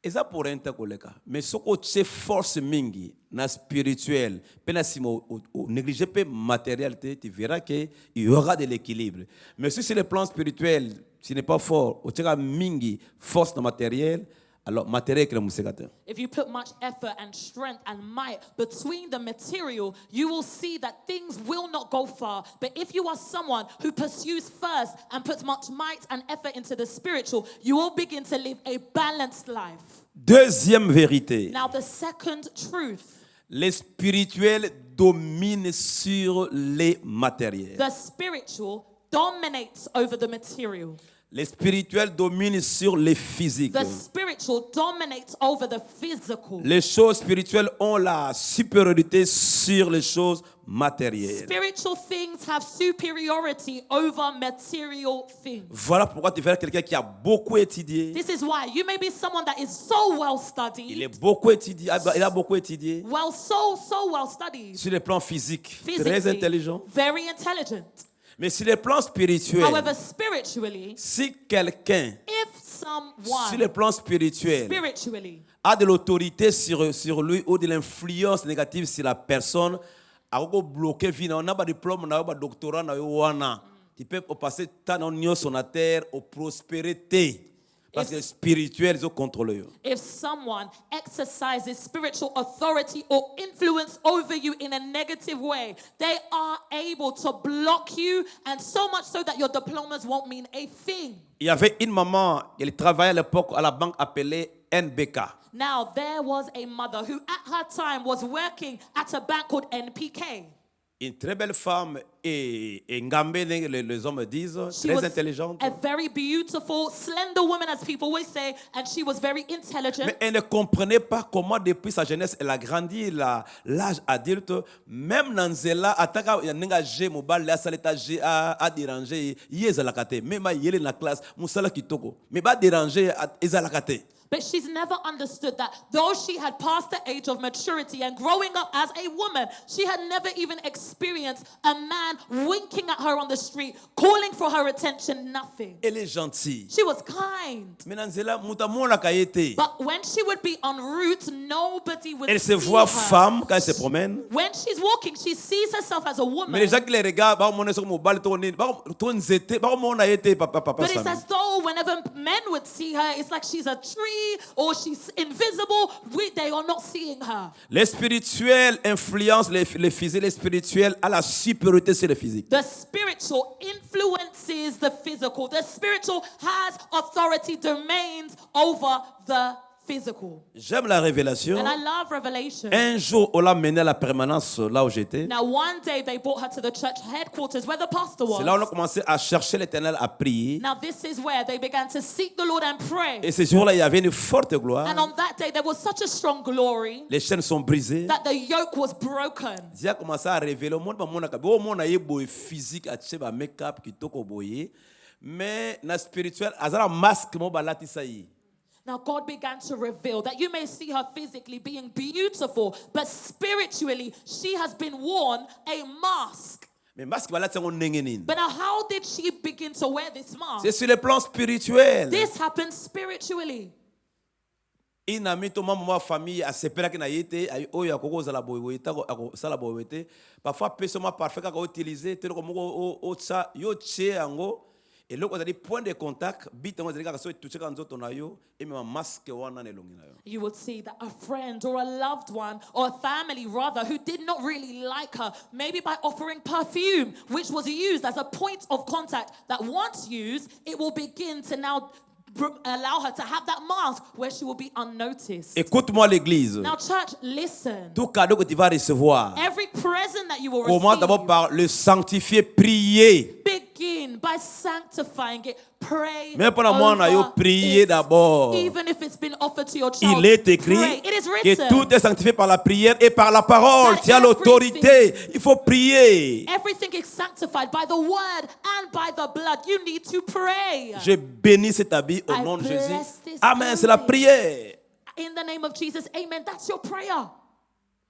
Eza pour enta koleka. Mais soko tse force mingi na spirituel, pena simo négliger pe matérialité, tu verras que il y aura de l'équilibre. Mais si sur le plan spirituel, tu n'es pas fort, o tira mingi force na matériel, Alors, matériel que le musicate. If you put much effort and strength and might between the material, you will see that things will not go far. But if you are someone who pursues first and puts much might and effort into the spiritual, you will begin to live a balanced life. Deuxième vérité. Now, the second truth, Les spirituels dominent sur les matériels. the spiritual dominates over the material. Les spirituels dominent sur les physiques. The spiritual dominates over the physical. Les choses spirituelles ont la supériorité sur les choses matérielles. Spiritual things have superiority over material things. Voilà pourquoi tu verras quelqu'un qui a beaucoup étudié. This is why you may be someone that is so well Il studied, est beaucoup étudié, il a beaucoup étudié so well studied, sur le plan physique, très physically, intelligent. very intelligent. Mais sur le plan spirituel, However, spiritually, si quelqu'un, if sur le someone plan spirituel, spiritually a de l'autorité sur lui ou de l'influence négative sur la personne, a bloqué vie, on a pas de diplôme, on a pas de doctorat, on a wana. Tu peux passer tant en sur la terre aux prospérités. Parce que spirituel, ils ont contrôlé. if someone exercises spiritual authority or influence over you in a negative way, they are able to block you, and so much so that your diplomas won't mean a thing. Il y avait une maman, elle travaillait à l'époque à la banque appelée NBK. Now, there was a mother who at her time was working at a bank called NPK. Une très belle femme et ngambé, les hommes disent, She très was intelligente. a very beautiful, slender woman, as people always say, and she was very intelligent. Mais elle ne comprenait pas comment depuis sa jeunesse, elle a grandi l'âge adulte. Même dans Zela, ataka n'engagé mobile, la salle étage a dérangé, yéza la kate. Même yéle dans la classe, musala kitoko. Mais pas déranger, yéza la kate. But she's never understood that though she had passed the age of maturity and growing up as a woman, she had never even experienced a man winking at her on the street, calling for her attention, nothing. Elle est gentille. She was kind. Mais dans Zela, mutamona kayete. But when she would be en route, nobody would Elle se see voit her. femme quand elle se promène. When she's walking, she sees herself as a woman. Mais les gens qui les regardent, bah, mon sur mobile, tourner, bah, zété, bah, mon a été, papa, But it's Samy. as though whenever men would see her, it's like she's a tree or she's invisible. They are not seeing her. Les spirituels influencent les physiques, les spirituels à la supériorité sur les physiques. The spiritual influences the physical. The spiritual has authority, domains over the physical. J'aime la révélation. And I love Revelation. Un jour, on l'a mené à la permanence là où j'étais. Now, one day they brought her to the church headquarters where the pastor C'est là où on a was. commencé à chercher l'Éternel, à prier. Now, this is where they began to seek the Lord and pray. Et ce jour-là, il y avait une forte gloire. And on that day, there was such a strong glory Les chaînes sont brisées. that the yoke was broken. J'ai commencé à révéler au monde, au monde a eu beau physique, à tirer un make-up qui toko boye. Mais na spirituel, azara masque mo balati sayi. Now, God began to reveal that you may see her physically being beautiful, but spiritually, she has been worn a mask. Mais masque balati on nengenin. But now, how did she begin to wear this mask? C'est sur le plan spirituel. This happened spiritually. Ina mito mama famille a sepela kina yete ay oya koko zala boye ta ko sala boye. Parfois personne parfait ka utiliser te ko mo o tsa yo che ango. Et là, vous avez point de contact, bit on dirait que ça touche quand on a yo et même masque wana ne longi na yo. You would see that a friend or a loved one or a family rather who did not really like her, maybe by offering perfume, which was used as a point of contact that once used, it will begin to now allow her to have that mask where she will be unnoticed. Écoute-moi l'église. Now, church, listen. Tout cadeau que tu vas recevoir, Every present that you will commence d'abord receive, par le sanctifier, prier. begin by sanctifying it. Pray. Mais pendant moi, on a over prié it. d'abord. Even if it's been offered to your child, Il est écrit pray. It is que written. tout est sanctifié par la prière et par la parole. That Tu as l'autorité. Il faut prier. Everything is sanctified by the word and by the blood. You need to pray. Je bénis cet habit au I nom de bless Jésus. this Amen. C'est la clothing. prière. In the name of Jesus, amen. That's your prayer.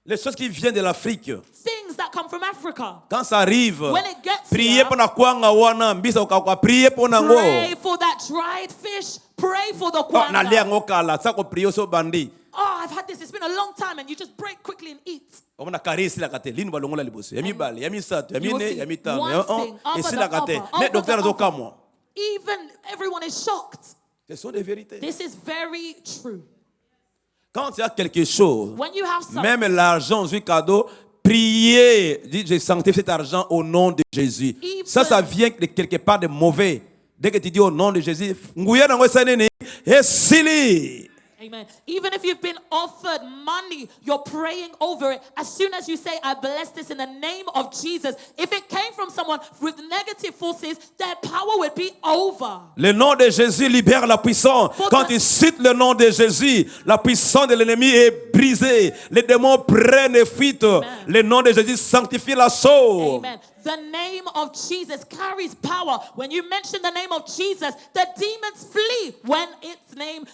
Les choses qui viennent de l'Afrique, Things that come from Africa. quand ça arrive, When it gets priez here, pour na kwanga wana, mbisa ukakwa, priez pour nango. pray for that dried fish. Pray for the Na lia kwanga. ngoka la, ça ko prier so bandi. Oh, I've had this. It's been a long time, and you just break quickly and eat. On a carré la kate, linu balongola liboso. Yami bale, yami sato, yami You will ne, see yami tano. one thing Et over si the la kate, other, ne over docteur the zo other. kamwa. Even everyone is shocked. Ce sont des vérités. This is very true. Quand il y a quelque chose, When you have something, même l'argent, je suis cadeau, priez, dites, je sanctifie cet argent au nom de Jésus. Even- Ça vient de quelque part de mauvais. Dès que tu dis au nom de Jésus, nguya na ngwe sanene, esili. amen. Even if you've been offered money, you're praying over it. As soon as you say, I bless this in the name of Jesus, if it came from someone with negative forces, their power would be over. Le nom de Jésus libère la puissance. Quand tu cites le nom de Jésus, la puissance de l'ennemi est brisée. Les démons prennent fuite. Le nom de Jésus sanctifie la chose. Amen. The name of Jesus carries power. When you mention the name of Jesus, the demons flee when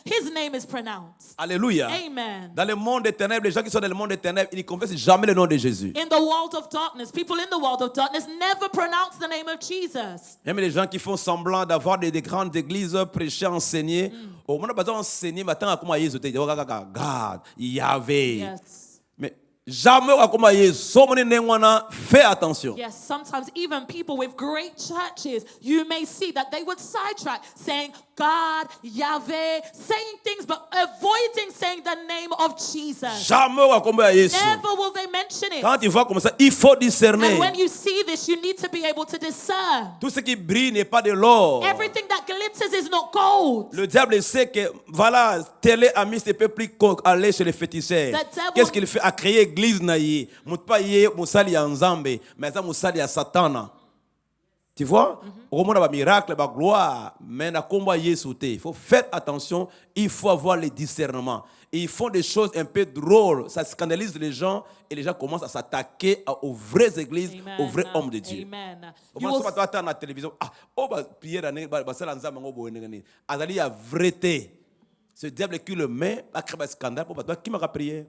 his name is pronounced. Alléluia. Amen. Dans le monde des ténèbres, les gens qui sont dans le monde des ténèbres, ils ne confessent jamais le nom de Jésus. In the world of darkness, people in the world of darkness never pronounce the name of Jesus. Même les gens qui font semblant d'avoir des grandes églises, prêcher, enseigner. Au moment où on enseigner, maintenant, à comment Jésus te dit, God, Yahvé. Yes. Mais jamais à comment Jésus, fais attention. Yes, sometimes even people with great churches, you may see that they would sidetrack saying God, Yahweh, saying things but avoiding saying the name of Jesus. Jamais à comment Jésus. Never will they mention it. Quand tu vois comme ça, il faut discerner. And when you see this, you need to be able to discern. Tout ce qui brille n'est pas de l'or. Everything that glitters is not gold. Le diable sait que, voilà, tel ami ne peut plus aller chez les féticheurs. The devil- Qu'est-ce qu'il fait? À créer église naïe. Moutpa yé, moussali ya nzambe. Mais ça, moussali ya satana. Tu vois? Au moment d'un miracle, de gloire. Mais na combat yesouté. Il faut faire attention. Il faut avoir le discernement. Et ils font des choses un peu drôles. Ça scandalise les gens. Et les gens commencent à s'attaquer aux vraies églises, Amen. aux vrais hommes de Dieu. Amen. Au You moment où will tu vas la télévision, prier dans la vérité. Ce diable qui le met, a créé un scandale pour qui m'a prié.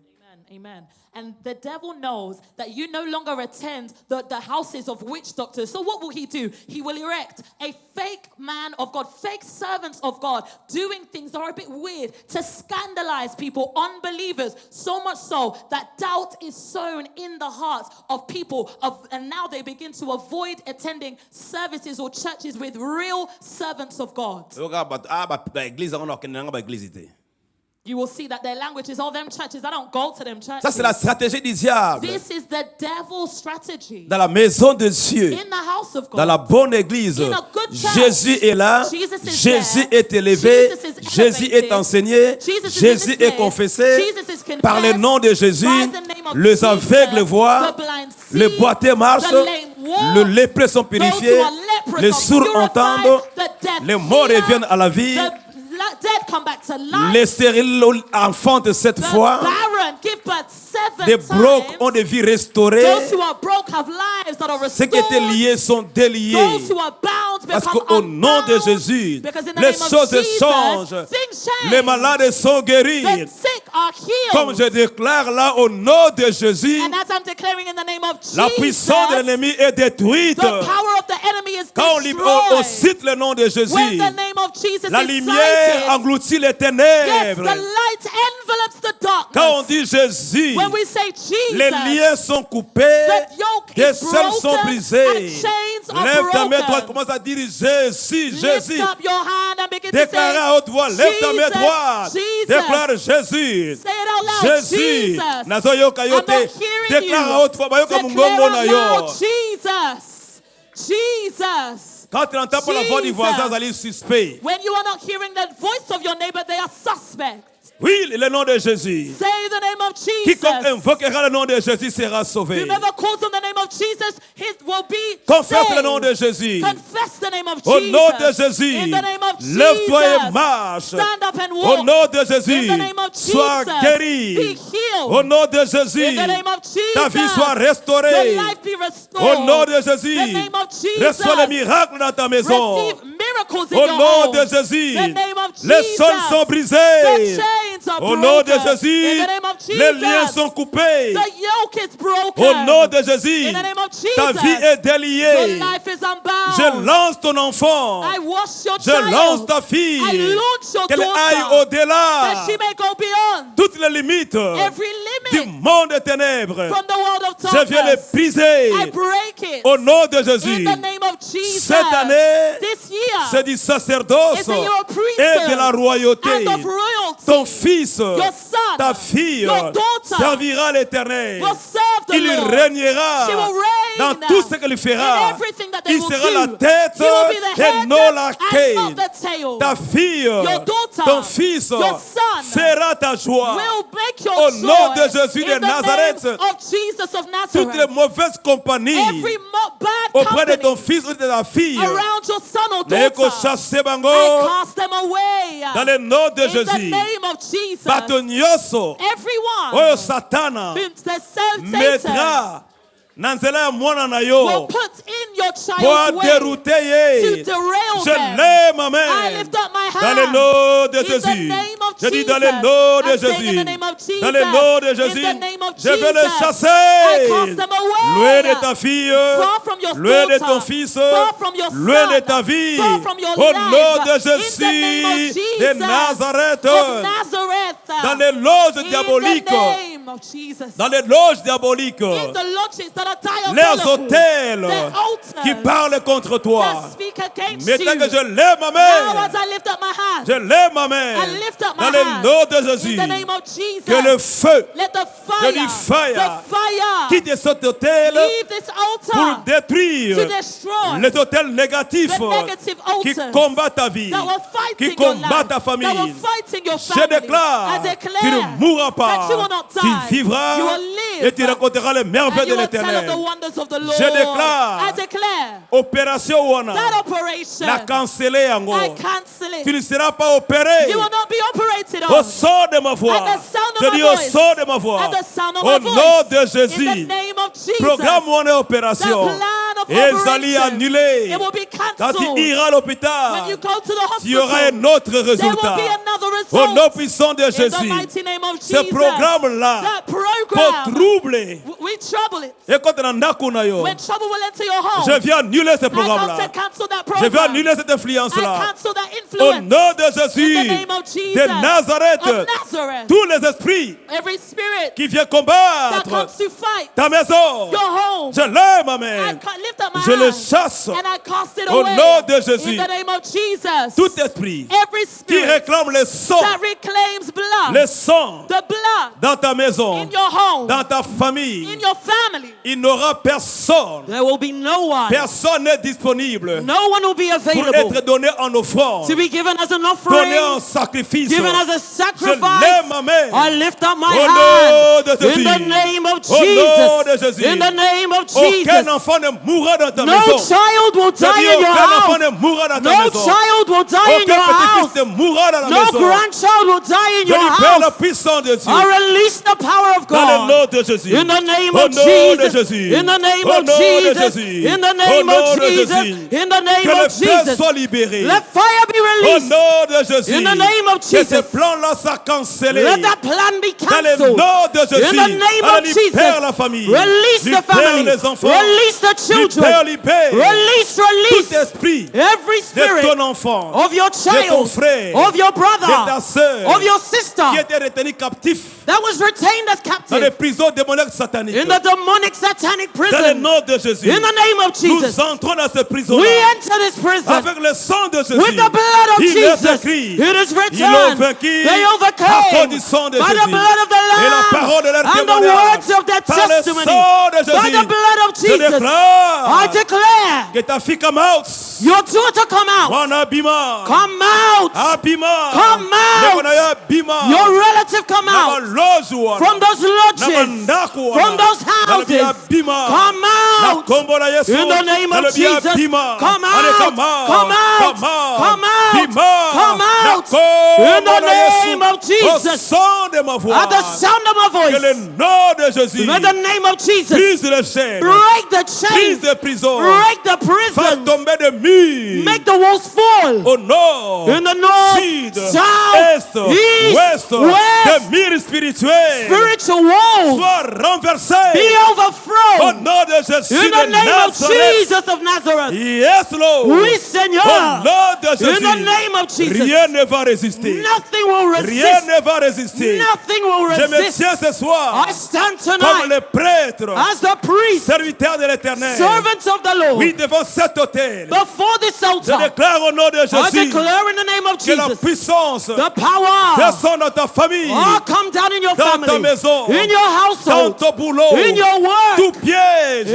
Amen. And the devil knows that you no longer attend the houses of witch doctors. So what will he do? He will erect a fake man of God, fake servants of God, doing things that are a bit weird to scandalize people, unbelievers, so much so that doubt is sown in the hearts of people, and now they begin to avoid attending services or churches with real servants of God. You will see that their language is all them churches. I don't go to them churches. Ça, c'est la stratégie du diable. This is the devil's strategy. Dans la maison de Dieu, In the house of God. dans la bonne église, In a good church. Jésus est là, Jesus is Jésus there. est élevé, Jesus is Jésus elevated. est enseigné, Jesus is Jésus in his est name. confessé. Jesus is confessed. Par le nom de Jésus, By the name of les Jesus, aveugles voient, the blind see, les boiteux marchent, the lame walk, les lépreux sont those purifiés, who are leprous les are sourds purified, entendent, the deaf les morts hear, reviennent à la vie, the dead come back to life, les stériles enfantent cette the fois, barren give birth 7 des times. brocs ont des vies restaurées, Those who are broke have lives that are ceux qui étaient restored. liés sont déliés. Those who are bound Parce become qu'au nom de unbound. Jésus, Because in the les name of choses Jesus, changent. things change. Les malades sont guéris. The sick are healed. Comme je déclare là au nom de Jésus, And as I'm declaring in the name of la Jesus, puissance de l'ennemi est détruite. the power of the enemy is Quand on destroyed. cite le nom de When Jésus, the name of Jesus la is lumière cited, engloutit les yes, ténèbres. the light envelops the darkness. Quand on dit Jésus, When we say Jesus, les liens sont coupés, the yoke des is selles sont broken brisées. and chains are Lève ta main droite, broken. commence à dire Jésus, Lift Jésus. up your hand and begin to Déclare say, à haute voix, lève ta main Jesus, droite. Jesus. Déclare Jésus. Say it out loud, Jésus. Jesus. Nazo yoka I'm yote. not hearing Déclare à you. haute voix, bayoka Declare mungongo out na loud, yo. Jesus. Jesus. Quand tu n'entends pas la voix du voisin, ça est suspect. When you are not hearing the voice of your neighbor, they are suspect. Oui, le nom de Jésus. Say the name of Jesus. Quiconque invoquera le nom de Jésus sera sauvé. Whoever calls on the name of Jesus, he will be Confesse saved. le nom de Jésus. Confess the name of Au Jesus. nom de Jésus, In the name of Jesus. lève-toi et marche. Stand up and Au walk. nom de Jésus, In the name of sois Jesus. guéri. Be healed. Au nom de Jésus, In the name of Jesus. ta vie soit Your restaurée. life be restored. Au nom de Jésus, In the name of Jesus. reçois les miracles dans ta maison. Receive miracles in Au your nom home. de Jésus, In the name of les Jesus. sols sont brisés. The chains are Au broken. nom de Jésus, In the name of Jesus. les liens sont coupés. The yoke is broken. Au nom de Jésus, In the name of Jesus. ta vie est déliée. Your life is unbound. Je lance ton enfant. I wash your Je child. lance ta fille. I launch your Qu'elle daughter. aille au-delà. That she may go beyond Toutes les limites every du limit monde des ténèbres. from the world of Je viens les darkness. briser. I break it. Au nom de In Jésus. the name of Jesus. Jesus. Cette année, This year c'est du sacerdoce is a year of et de la royauté. and of royalty. Ton fils, Your son, ta fille, your daughter servira l'Éternel. will serve the Il Lord. régnera She will reign dans tout ce qu'il in fera. everything that they Il will sera do. la tête He will be the et head non la and queue. not the tail. Ta fille, Your daughter, ton fils your son sera ta joie. will make your Au joy nom de Jésus de in the Nazareth, name of Jesus of Toutes les Nazareth. mauvaises compagnies Every bad auprès de company ton fils ou de ta fille, around your son or n'ayez daughter, chasser bango I cast them away dans le nom de in the Jésus. name of Jesus. Bato nyonso Everyone oyo Satana whom the Satan mettra na nzela ya mwana na will yo put in your pour child's way dérouter to ye. derail Je them. lève ma I main lift up my dans le hand nom de in the Jésus. name of Je dis Jesus. dans le nom de I'm saying in Jésus. the name of Jesus. Dans le nom de In Jésus. the name of Je vais les Jesus. I chasser. cast them away. Loin de ta fille, Far from your loin de daughter. ton fils, Far from your loin son. de ta vie. Far from your Au life. nom de In the name of Jésus Jesus. de Nazareth. Of Nazareth. Dans les loges In diaboliques. the name of Jesus. Dans les loges diaboliques. In the lodges that are Les diabolical. hôtels The altars qui parlent contre toi. that speak against Maintenant you. que je lève ma Now main, as I lift up my hand, je lève ma main I lift up my dans le hand nom de in Jésus. the name of Jesus. Que le feu Let the Je dis fire, fire. quitte cet hôtel leave this pour altar détruire to destroy les hôtels négatifs the negative qui altars combattent ta vie, that will fight qui in your combattent ta life, that will famille. fight in your Je family. déclare, I declare tu ne mourras that pas, you will not die. tu vivras You will live. et tu raconteras les merveilles And de you will tell of the l'Éternel. wonders of the Lord. Je déclare, I declare opération Wana, that operation, la canceller I yango. cancel Tu it. ne seras pas opéré You will not be operated au on. son de ma voix. At the sound of Je my dis au voice. son de ma voix. At the sound of Au my voice. nom de In the Jésus. name of Jesus. Programme mon opération. The plan of Et allez operation. annuler. It will be Quand cancelled. tu iras à When l'hôpital, you go to the il y aura hospital, un autre there will résultat. be another Au nom result. puissant de In the Jésus. mighty name of Ce Jesus. programme-là, That pour program, troubler, we trouble it. et quand on a yo, When trouble will enter your home, je viens annuler ce I come programme-là. to cancel that Je viens program. annuler cette I influence-là. cancel that Au influence. nom de In the Jésus name of Jesus. de Nazareth, Of Nazareth. tous les esprits Every spirit qui viennent that combattre comes to fight ta maison, your home, je lève ma I main. lift up my Je le hand chasse and I cast it au away. nom de Jésus. In the name of Jesus. Tout esprit Every qui spirit réclame le sang, that reclaims blood, le sang the blood dans ta maison, in your home, dans ta famille, in your family, il n'aura personne. there will be no one. Personne n'est disponible No one will be pour available être donné en offrande, to be given as an donné en offering, sacrifice. given as a Je sacrifice. lève ma main. I lift up my Au nom hand de Jésus. in the name of Au nom de Jesus. Jésus. In the name of Aucun Jesus. enfant ne mourra dans ta No maison. child will Je die dis in your aucun enfant ne house. mourra dans ta No maison. child will die in Aucun your house. petit-fils ne mourra dans la No maison. grandchild will die in Je your libère la house. puissance de Dieu I release the power of dans le God. nom de Jésus. In the name Au of nom de Jesus. Jésus. In the name Au of nom de Jesus. Jésus. In the Au name nom of de Jesus. Jésus. In the name Que le of feu Jesus. soit libéré. Let fire be Au released. nom de Jésus. In the name of Que ce Jesus. plan-là soit cancellé. Let that plan be Dans le cancelled. nom de Jésus. In the name Alors, of libère Jesus. la famille. Release the Libère family. les enfants. Release the children. Libère. Release, Tout release esprit every de spirit ton enfant, of your de ton child, frère, of your de ta brother, sœur, of your sister qui était retenu captif that was retained as dans les captive prisons démoniaques sataniques. in the demonic satanic Dans le prison. nom de Jésus, In the name of nous Jesus, entrons dans ces we prisons-là enter this prison avec le sang de Jésus. with the blood of Il est Jesus. écrit, It is ils l'ont written, vaincu they à cause overcame du sang de by Jésus the blood of the et la Lamb parole de leur and the témoignage. words of their Par le testimony. sang de By Jésus, the blood of je Jesus, I déclare declare que ta fille come out. your daughter come out. Wana bima. Come out. Abima. Come out. Lekonaya bima. Your relative come out from those lodges, from those houses. Come out in the name of Jesus. Come out. Come out. Come out. Come out in the name of Jesus. At the sound of my Que le voice, nom de Jésus in the name of Jesus, brise les chaînes, break the brise chains, les prisons, break the fasse prisons, tomber des murs make the walls fall. au nord, In the north, sud, south, est, east, ouest, west, des murs spirituels spiritual walls soient renversés be au overthrown nom de Jésus. Jésus In the de name of Nazareth. Jesus of Nazareth. Yes, Lord. Oui, Seigneur. Au nom de In the Jésus. name of Jesus. Rien ne va résister. Nothing will Rien resist. ne va résister. Nothing will Je me resist. tiens ce soir I stand comme tonight le prêtre, as the priest, serviteur de l'Éternel. servants of the Lord. Oui, devant cet autel. Before this Je altar, déclare au nom de I Jésus declare in the name of que la Jesus, puissance the power descend dans ta famille, come down in your dans ta family, maison, in your dans household, ton boulot, in your tout work, piège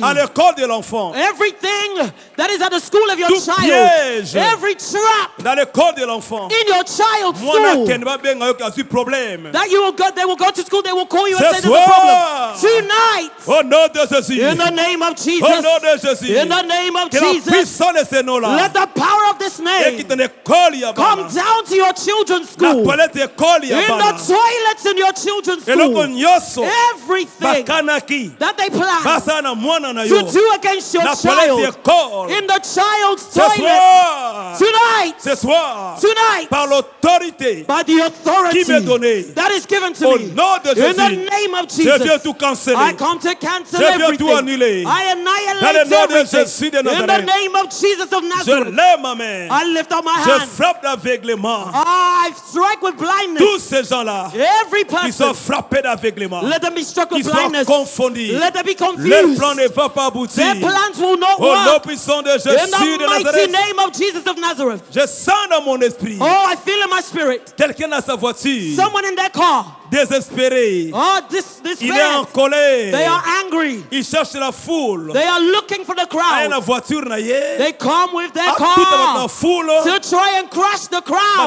à l'école de l'enfant, everything that is at the school of your tout child, piège every trap dans l'école de l'enfant. in your child's Moi, là, school, qui ne va bien avoir problème. that you will go, they will go to school, they will call you and Ce say there's a soir, problem. Tonight, Au nom de Jésus. in the name of Au Jesus, nom de Jésus. in the name of Que la Jesus, puissance de ce nom-là. let the power of this Et name qui ton école y a come down to your children's La school, toilette école y a in the toilets in your children's Et loko school, nyoso. everything Bakanaki. that they plan Basa na mwana na yo. to do against your La toilette child école. in the child's Ce toilet soir. tonight, Ce soir. tonight, Par l'autorité by the authority qui m'est donnée. that is given to Au me, nom de in the Jésus. name of Je viens Jesus, tout canceller. I come to cancel Je viens tout everything. annuler. I Dans le annihilate nom de everything. Jésus de In the Nazareth. name of Jesus of Je Nazareth, lève ma main. I lift up my Je hand. frappe d'aveuglement. I strike with Tous blindness. ces gens-là Every qui sont person, frappés d'aveuglement, let them be struck qui with sont blindness. confondus, Let them be leur confused. plan ne va pas aboutir. Their plans will not Au nom work. puissant de In Jésus the de mighty Nazareth, name of Jesus of Nazareth. je sens dans mon esprit Oh, I feel in my spirit. quelqu'un dans sa voiture, Someone in their car. désespéré. Oh, this Il est en man. colère. They are angry. Il cherche la foule. They are looking for the Ah, la crowd. voiture na ye. They come with their Ah, tout dans la car foule. to try and crush the Papa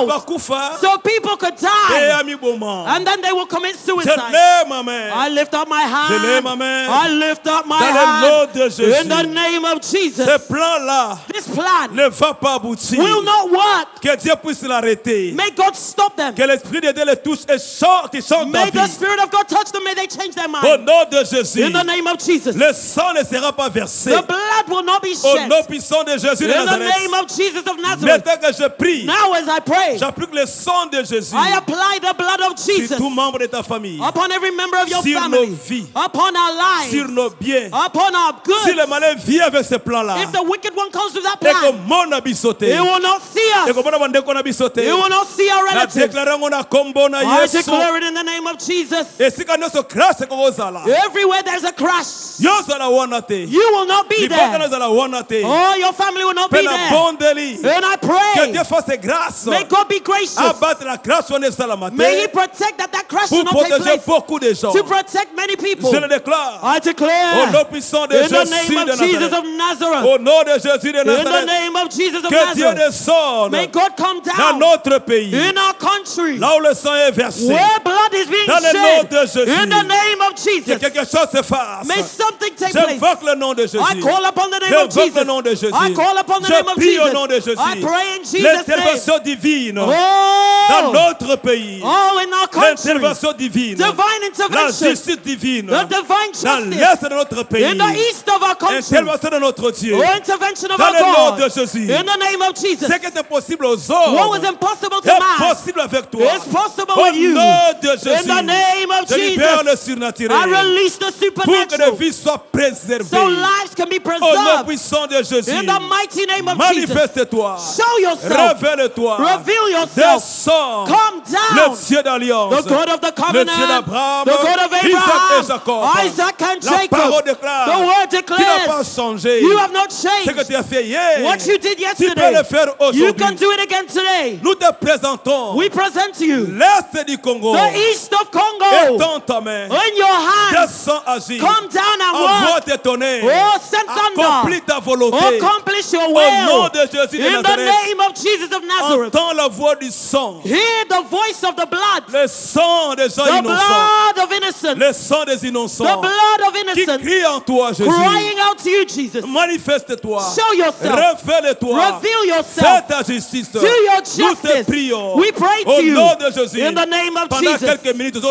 crowd Koufa. so people could Et die. ami Bouman. And then they will commit Je suicide. lève ma main. I lift up my Je lève hand. ma main. I lift up my Dans le nom hand. de Jésus. In the name of Jesus. Ce plan-là This plan ne va pas aboutir. will not work. Que Dieu puisse l'arrêter. May God stop them. Que l'Esprit de Dieu les touche et chante, qui chante ta May the vie. Spirit of God touch them. May they change their Au mind. nom de Jésus. In the name of Jesus. Le sang ne sera pas versé. The blood will not be Au shed. nom puissant de Jésus de In the Nazareth. name of Jesus of Nazareth. Maintenant que je prie, Now as I pray, j'applique le sang de Jésus I apply the blood of sur Jesus tout membre de ta famille, upon every member of your sur family, nos vies, upon our lives, sur nos biens. upon our Si le goods. malin vient avec ce plan-là, If the wicked one comes with that et que plan, mon a sauté, he will not see et us. que mon a sauté, He will not see our na relatives. déclaré mon a combo na I Yesu. declare it in the name of Jesus. Et si quand nous sommes grâce qu'on ozala, Everywhere there's a crash, yo zala wana te, you will not be libaka na there. zala wana te, Oh, your family will not be pena there. bondeli, And I que Dieu pray, fasse grâce, may God be gracious. abattre la grâce on est salamate, May He protect that crash will pour not take protéger place. beaucoup de gens. To protect many people. Je le déclare, I au declare, nom puissant de in the Jésus name de of Jesus Nazareth, of Nazareth, au nom de Jésus de in the Nazareth, name of Jesus of que Dieu Nazareth, descende may God come dans down notre pays, in our country là où le sang est versé, where blood is being dans le nom de shed. Jésus, In the name of que Jesus, quelque chose se fasse. may something take place. J'invoque le nom de Jésus. I call upon the name of J'invoque le Jesus. nom de Jésus. I call upon the Je name of prie au Jesus. nom de Jésus. I pray in Jesus' name. L'intervention divine dans Oh, notre pays. oh, in our country, L'intervention divine. divine La intervention, justice divine. the divine Dans justice l'est de notre pays. in the east of our country, Intervention de notre Dieu. oh, intervention of Dans our le nom God, de Jésus. in the name of Jesus. Ce qui était possible aux What was hommes impossible to est man possible avec toi. is possible Au with you. nom de In Jésus. the name of Je libère le Jesus, surnaturel. I release the Pour que les supernatural vies soient préservées. so lives can be Au nom preserved. puissant de Jésus. In the mighty name of Jesus, Manifeste-toi. show yourself, Révèle-toi. reveal yourself, Descends. come Le down. Dieu d'alliance. The God of the Le Dieu covenant, d'Abraham. the God of Isaac et Abraham, Jacob. Isaac and La parole Jacob. déclare. The word Tu n'as pas declares changé. you have not Ce que changed. tu as fait hier. What you did Tu peux yesterday, le faire you can aujourd'hui. do it again today. Nous te présentons We present to you l'Est du Congo. the east of Et Congo dans ta main. in your hand. Descends agir. Come down and Envoie work. tes tonnerres. Oh, send thunder. Accomplis ta volonté. Accomplish your Au nom will. de Jésus de In the Nazareth. name of Jesus of Nazareth. Entends la voix du sang. Hear the voice of the blood. Le sang des gens The innocents. blood of innocence. Le sang des The innocents. blood of Qui innocence. crie en toi, Jésus. Crying out to you, Jesus. Manifeste-toi. Show yourself. Révèle-toi. Reveal Fais yourself. ta justice. Do your Nous te justice. prions. We pray to Au you. nom de Jésus. In the name of Pendant Jesus. quelques minutes, For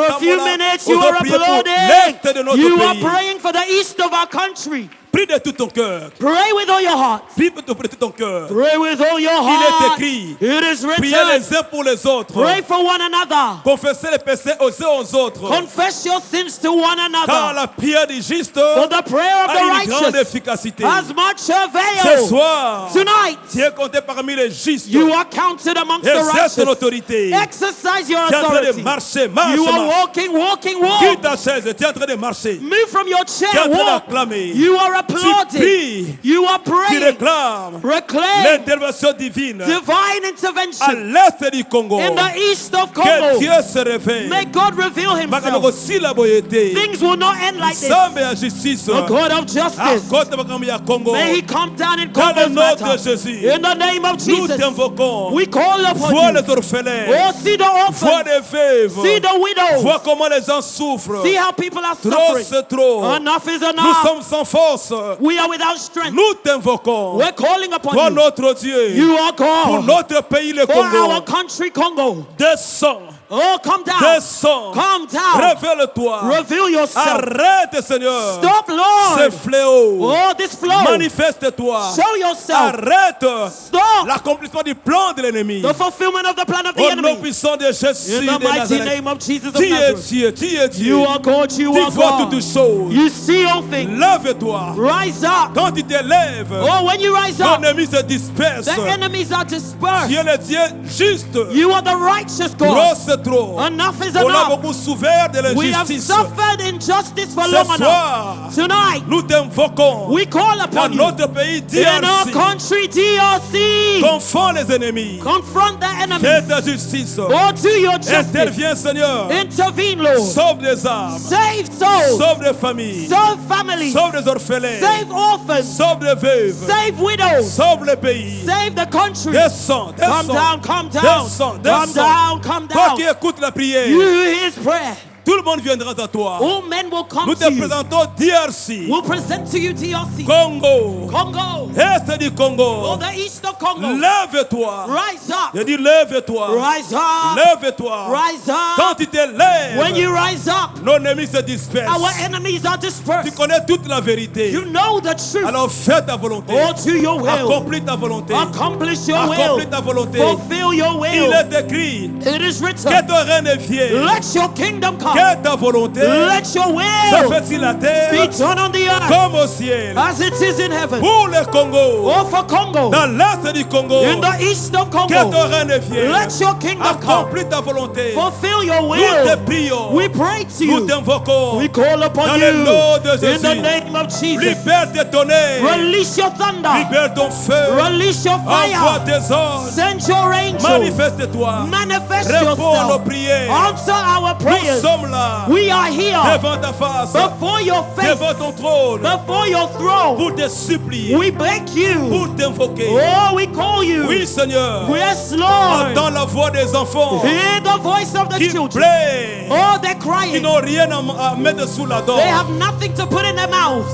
a few minutes, you on are prier pour uploading. l'Est de notre You are pays. praying for the east of our country. Prie de tout ton cœur. Pray with all your heart. Prie de tout ton cœur. Pray with all your Il est heart. écrit. It is Priez written. les uns pour les autres. Pray for one another. Confessez les péchés aux uns aux autres. Confess your sins to one Car another. la prière du juste For the prayer of a the une grande righteous efficacité. has much Ce avail. soir, Tonight, tu es compté parmi les justes. you are counted amongst the Exerce ton righteous. autorité. Exercise your Tu es en train de authority. marcher. Marche, You are marche. walking, Quitte walk. ta chaise. Tu es en train de marcher. Move from your Tu es en chair, train walk. d'acclamer. You are Tu applauding. pries. You are Tu praying. réclames Reclaim l'intervention divine divine à intervention l'est du Congo. in the east of Que Congo. Dieu se réveille. May God reveal Makambo himself. si la boyauté. Things will not end like this. Sambe ya justice. The God of justice. Accorde makambo ya Congo. May he come down in Dans le Congo's nom de matter. Jésus. In the name of Nous Jesus. t'invoquons. We call Vois upon you. les orphelins. Oh, see the Vois orphans. les veuves. See the widows. Vois comment les gens souffrent. See how people are Trop suffering. c'est trop. Enough is Nous enough. sommes sans force. We are without strength. Nous t'invoquons. We're calling Toi upon you. notre Dieu. You are Pour God. notre pays le For our Congo. country, Congo. Descends. Oh, come down. Descends. Come down. Révèle-toi. Reveal yourself. Arrête, Seigneur. Stop, Ce Lord. fléau. Oh, this flow. Manifeste-toi. Show yourself. Arrête Stop l'accomplissement du plan de l'ennemi. the fulfillment of the plan of the Au nom enemy. puissant de Jésus In the de mighty Nazareth. name of Jesus of Tu es Nazareth. Dieu, tu es Dieu. You are God, you Tu are vois God. toutes choses. You see all things. Lève-toi. Rise up. Quand tu te lèves, Oh, when you rise up, l'ennemi se disperse. the enemies are dispersed. Tu es le Dieu juste. You are the righteous Trop God. c'est trop. Enough is On a enough. beaucoup souffert de We have l'injustice. suffered injustice for Ce long enough. soir, Tonight, nous t'invoquons we call dans upon you. notre pays In our DRC. country, DRC, Confond les ennemis. confront the Fais enemies. ta justice. Oh, do your justice. Interviens, Seigneur. Intervene, Lord. Sauve des âmes. Save souls. Sauve des familles. Save families. Sauve des orphelins. Save orphans. Sauve des veuves. Save widows. Sauve le pays. Save the country. Descends, Come descends. down, come down. Descends, Come descends. down, come Toi qui down. écoutes la prière, You hear his prayer. tout le monde viendra à toi. All men will come Nous to te you. présentons DRC, We'll present to you DRC. Congo, Congo. Est du Or Congo. the east of Congo. Lève-toi. Rise up. Je dis lève-toi. Rise up. Lève-toi. Rise Quand up. tu te lèves, When you rise up, nos ennemis se dispersent. our enemies are Tu dispersed. connais toute la vérité. You know the truth. Alors fais ta volonté. Oh, to your will. Accomplis ta volonté. Accomplish your Accomplis will. ta volonté. Fulfill your Il will. est écrit It is que written. ton règne vienne. Let your kingdom come. Que ta volonté Let your se will fait sur la terre be done on the earth comme au ciel. as it is in heaven. Pour le Congo, Oh, for Congo. dans l'est du Congo, In the east of que ton Congo. règne vienne. Let your kingdom come. Accomplis ta volonté. Fulfill your Nous te will. prions. We pray to Nous you. t'invoquons. We call upon Dans you. le nom de In Jésus. the name of Jesus. Libère tes tonnerres. Release your thunder. Libère ton feu. Release your Envoie fire. tes anges. Send your angels. Manifeste-toi. Manifest Réponds à nos yourself. prières. Answer our Nous prayers. sommes là. We are here Devant ta face. before your face, Devant ton trône. before your throne. Pour te supplier. We beg you. Pour t'invoquer. Oh, we call you. Oui, Seigneur. Yes, Lord. Entends la voix des enfants Hear the voice of the qui children. pleurent, Oh, they're qui crying. n'ont rien à mettre sous la dent. They have nothing to put in their mouths.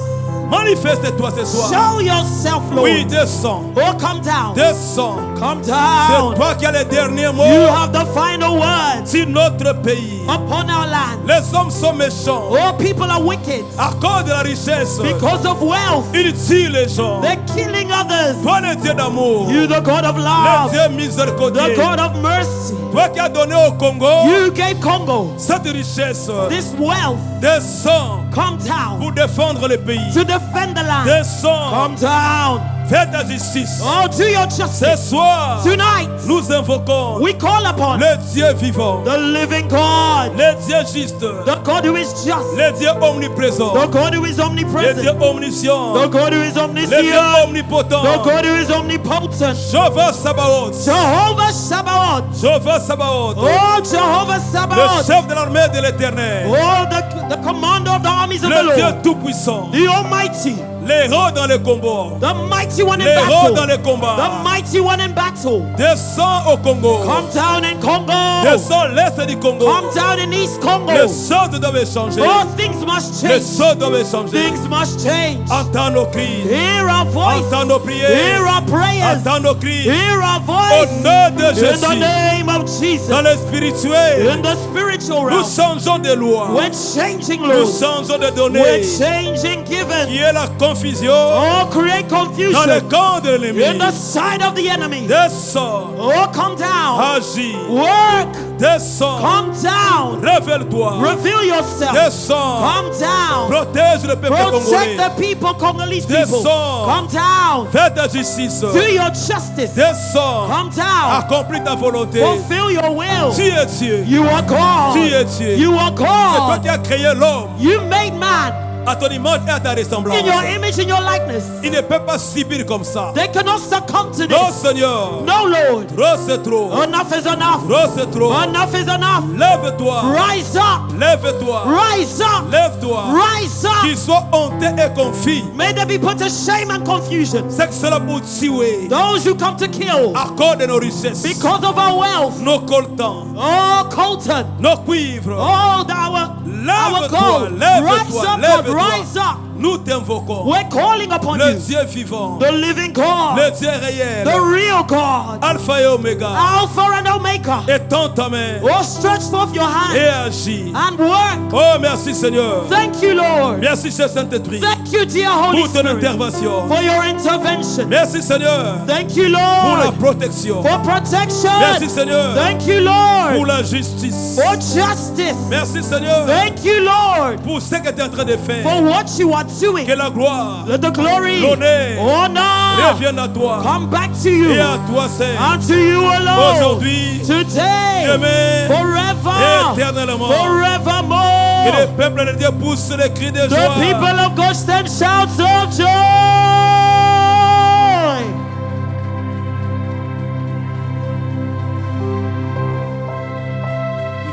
Manifeste-toi ce soir. Show yourself, Lord. Oui, descends. Oh, come down. Descends. Come C'est down. toi qui as les derniers mots You have the final words sur notre pays. upon our land. Les hommes sont méchants. Oh, people are wicked À cause de la richesse, because of wealth. ils tuent les gens. They're killing others. Toi, le Dieu d'amour, You, the God of le love, Dieu the miséricordieux, God of mercy. toi qui as donné au Congo You gave Congo cette richesse, this wealth. descends Come down pour défendre le pays. to defend the land. Descends, Come down. fais ta justice. Oh, do your Ce justice. soir, Tonight, nous invoquons we call upon le Dieu vivant, the living God, le Dieu juste, the God who is just, le Dieu omniprésent, the God who is le Dieu omnipresent, omniscient, the God who is le Dieu omniscient, omnipotent. the God who is omnipotent. Jehovah Sabaoth, Jehovah Sabaoth. Jehovah Sabaoth, Oh, Jehovah le Sabaoth. chef de l'armée de l'éternel, Oh, the commander of the armies of the le Dieu Lord. tout-puissant, The Almighty. l'héros dans le combat, The mighty one in l'héros dans battle. le combat. The mighty one in battle. Descends au Congo, Come down in Congo. descends l'est du Congo. Come down in East Les Congo. choses doivent changer, Oh, things must les change. choses doivent changer. Things must change. Entends nos cris, Hear our voice. entends nos prières, Hear our prayers. entends nos cris. Hear our Au voice. nom de In the Jésus, name of Jesus. dans le spirituel, In the spiritual nous realm. changeons de loi, We're changing nous laws. changeons de We're données, changing qui given. est la confusion Oh, create dans le confusion camp de l'ennemi. in the sight of the enemy. Descends, Oh, come down. agis, Work. descends, Come down. révèle-toi, Reveal yourself. descends, Come down. protège le peuple Protect congolais, the people, Congolese people. Descends. Come down. fais ta justice, Do your justice. descends, Come down. accomplis ta volonté. Fulfill your will. Tu es Dieu, You are God. tu es Dieu. You are C'est toi God. qui as créé l'homme You made man à ton image et à ta ressemblance. in your image and your likeness. Il ne peut pas subir comme ça. They cannot succumb to Non, this. Seigneur. No, Lord. Trop c'est trop. Enough is enough. Trop c'est trop. Enough is enough. Lève-toi. Rise up. Lève-toi. Rise up. Lève-toi. Rise Qu'ils up. soient hontés et confus. May they be put to shame and confusion. C'est que cela pour tuer. Those who come to kill À cause de nos richesses. because of our wealth. Nos coltans. Oh, Colton. Nos cuivres. Oh, our Lève-toi. gold. Rise Lève-toi. up, God. Lève-toi. Rise up. Nous t'invoquons. We're calling upon Le you. Dieu vivant. The living God. Le Dieu réel. The real God. Alpha et Omega. Alpha and Omega. Étends ta main. Oh, stretch forth your Et hand agis. and work. Oh, merci Seigneur. Thank you, Lord. Merci Saint-Esprit. Thank you, dear Holy Pour ton Spirit, intervention. for your intervention. Merci Seigneur. Thank you, Pour la Lord, protection. for protection. Merci Seigneur. Thank you, Pour Lord, la justice. for justice. Merci Seigneur. Thank you, Lord, Pour ce que tu es en train de faire. for what you are doing. Que la gloire, Let the glory, l'honneur honor, revienne à toi. come back to Et you à toi seul. and to you alone. Aujourd'hui, Today, demain, forever, éternellement. Que forevermore. le peuple de Dieu pousse les cris de The joie. people of God stand shouts of joy.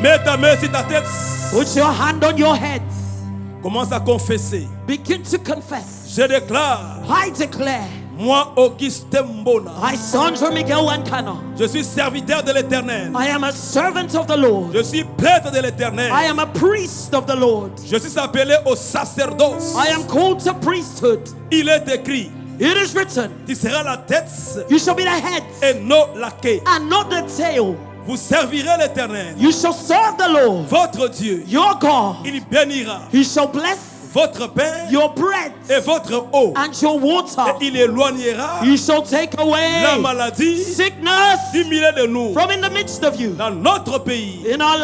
Mets ta main sur ta tête. Put your hand on your head. Commence à confesser. Begin to confess. Je déclare, I declare, moi, Auguste Mbona, I, Sandra Miguel Wankano, je suis serviteur de l'Éternel. I am a servant of the Lord. Je suis prêtre de l'Éternel. I am a priest of the Lord. Je suis appelé au sacerdoce. I am called to priesthood. Il est écrit, It is written, tu seras la tête you shall be the head et non la queue. and not the tail. Vous servirez l'Éternel. You shall serve the Lord, Votre Dieu, your God. il bénira He shall bless votre pain your bread et votre eau. and your water. Et il éloignera He shall take la away maladie sickness du milieu de nous. from in the midst of you. Dans notre pays, In our il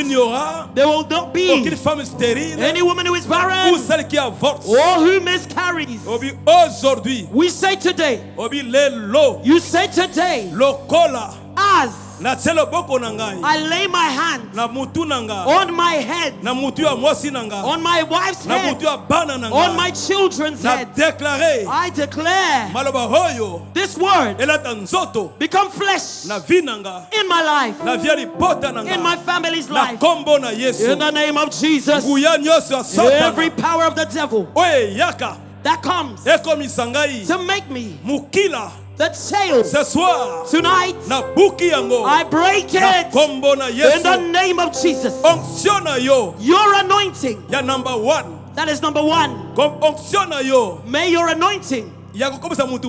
land, n'y aura there will not aucune be femme stérile any woman who is ou barren celle qui avorte. or who miscarries. Aujourd'hui, We say today, lelo, you say today, lokola, as na tshelo boko na ngai, I lay my hand na mutu na nga, on my head, na mutu ya mwasi na nga, on my wife's na head, mutu ya bana na on my nga, children's na head. déclaré I declare maloba hoyo this word elata nzoto become flesh na vi na nga, in my life, na via libota na in my nga, family's na life. kombo na Yesu. In the name of Jesus, Nguya nyonso ya every Satana power of the devil oyo eyaka that comes ekomisa ngai to make me mokila the tail ce soir tonight, na buki yango I break na it kombo na in the Yesu. name of Jesus. Onction na yo Your anointing, ya number 1 that is number one. comme onction na yo May your anointing ya kokomisa mutu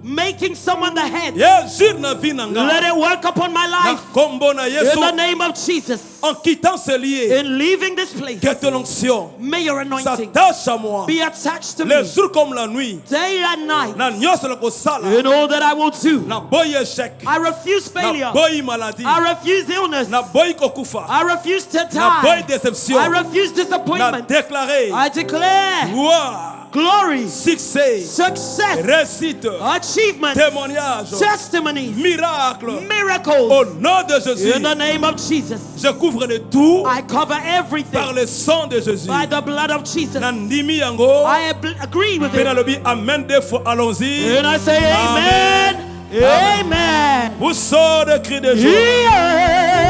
making someone the head, ya jure na vi na let nga it work upon my na life kombo na in the Yesu. name of Jesus. En quittant ce lieu, In leaving this place, que ton onction may your anointing s'attache à moi be attached to les me jours comme la nuit. day and night Na nyonso na kosala in all that I will do. na boyi échec, I refuse na failure. boyi maladie, I refuse illness. na boyi kokufa, I refuse to na boyi die. déception, I refuse na disappointment. déclaré I declare gloire, glory, succès, success, réussite, achievement, témoignage, testimonies, miracle. miracles. Au nom de Jésus, In the name of Jesus, je couvre le tout I cover par everything le sang de Jésus. by the blood of Jesus. Na ndimi yango, I agree with pe it. nalobi amen des fois, allons-y. And I say Amen. amen. Amen. Vous sortez de cris de joie.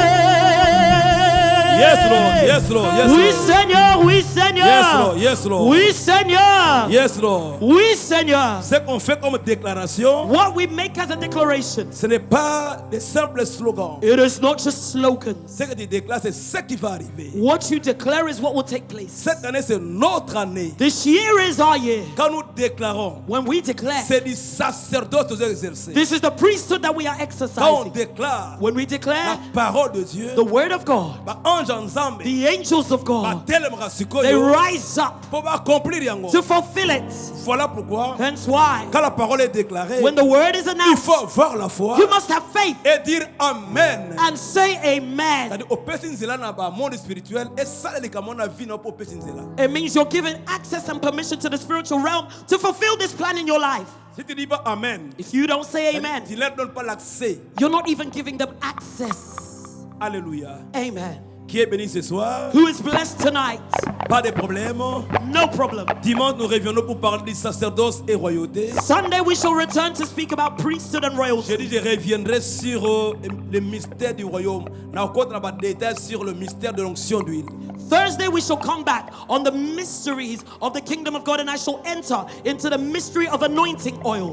Yes, Lord. Yes, Lord. Yes, Oui, Lord. Seigneur. Oui, Seigneur. Yes, Lord. Yes, Lord. Oui, Seigneur. Yes, Lord. Oui, Seigneur. Ce qu'on fait comme déclaration, What we make as a declaration, ce n'est pas des simples slogans. it is not just slogans. Ce que tu déclares, c'est ce qui va arriver. What you declare is what will take place. Cette année, c'est notre année. This year is our year. Quand nous déclarons, When we declare, c'est du sacerdoce aux exercés. this is the priesthood that we are Quand on exercising. déclare When we la declare parole de Dieu, the word of God, bah, ange ensemble, the angels of bah, God, tellement rasiko they yo, rise up, pour accomplir yango. to fulfill it. Voilà pourquoi, Hence why, quand la parole est déclarée, when the word is il announced, faut avoir la foi you must have faith et dire Amen. and say amen. C'est-à-dire, au Pessinzela, dans le monde spirituel, et ça, c'est comme on a vu dans le Pessinzela. It means you're given access and permission to the spiritual realm to fulfill this plan in your life. Si tu dis pas Amen, If you don't say amen, tu ne leur donnes pas l'accès. you're not even giving them access. Alléluia. Amen. Qui est béni ce soir? Who is blessed tonight? Pas de problème. No problem. Dimanche, nous reviendrons pour parler du sacerdoce et royauté. Sunday we shall return to speak about priesthood and J'ai royalty. dit, je reviendrai sur le mystère du royaume. Nous avons des détails sur le mystère de l'onction d'huile. Thursday we shall come back on the mysteries of the kingdom of God, and I shall enter into the mystery of anointing oil.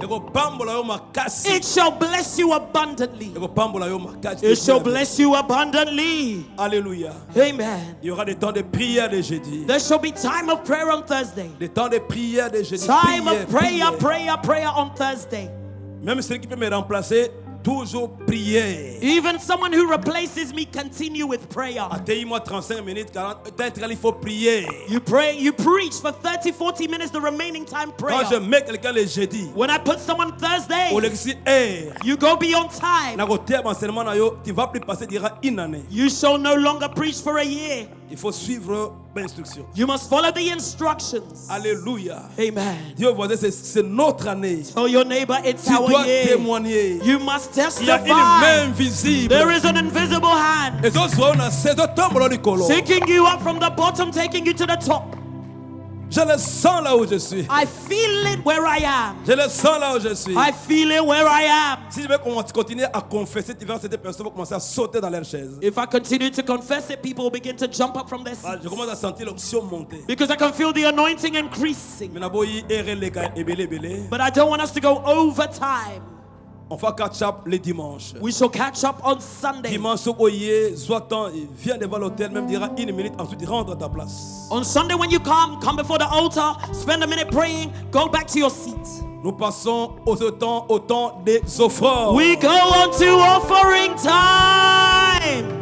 It shall bless you abundantly. It shall bless you abundantly. Alléluia. Amen. Il y aura des temps de prière de jeudi. There shall be time of prayer on Thursday. Des temps de prière de jeudi. Time of Prière. prayer on Thursday. Même celui qui peut me remplacer, toujours prier. Even someone who replaces me, continue with prayer. Atteignez-moi 35 minutes, 40. Il faut prier. You pray, you preach for 30, 40 minutes, the remaining time prayer. Quand je mets quelqu'un le jeudi, When I put someone Thursday, au lexi heure, you go beyond time. tu vas plus passer durant une année. You shall no longer preach for a year. Il faut suivre l'instruction. You must follow the instructions. Alléluia. Amen. Dieu voisin, c'est notre année. Tell your neighbor it's Tu our dois year. témoigner. You must Il y a testify. une main visible. There is an invisible hand Et ça, c'est un tombeau du colon. taking you up from the bottom, taking you to the top. Je le sens là où je suis. I feel it where I am. Je le sens là où je suis. I feel it where I am. Si je vais continuer à confesser, tu verras cette personne va commencer à sauter dans leur chaise. If I continue to confess it, people will begin to jump up from their Ah, seats. je commence à sentir l'onction monter. Because I can feel the anointing increasing. Mais n'aboyi ereleka ebele. But I don't want us to go over time. On va catch up les dimanches. We shall catch up on Sunday. Dimanche, oye, soit-temps, viens devant l'hôtel, même dira une minute, ensuite rentre à ta place. On Sunday when you come before the altar, spend a minute praying, go back to your seat. Nous passons au temps des offrandes. We go on to offering time.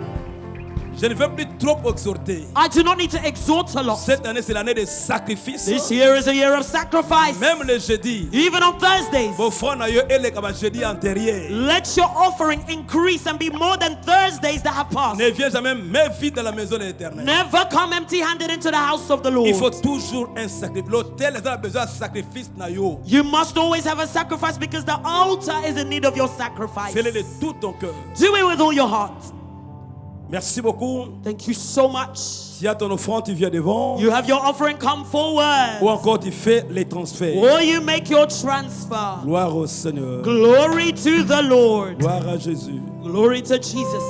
Je ne veux plus trop exhorter. I do not need to exhort a lot. Cette année, c'est l'année des sacrifices. This year is a year of sacrifice. Même le jeudi. Even on Thursdays, Vos offrandes et les jeudi antérieur. let your offering increase and be more than Thursdays that have passed. Ne viens jamais mais vite dans la maison de l'Éternel. Never come empty-handed into the house of the Lord. Il faut toujours un sacrifice. L'autel a besoin de sacrifice. You must always have a sacrifice because the altar is in need of your sacrifice. Fais-le de tout ton cœur. Do it with all your heart. Merci beaucoup. Thank you so much. Si à ton offrande, tu viens devant. You have your offering, come forward. Ou encore tu fais les transferts. Or you make your transfer. Gloire au Seigneur. Glory to the Lord. Gloire à Jésus. Glory to Jesus.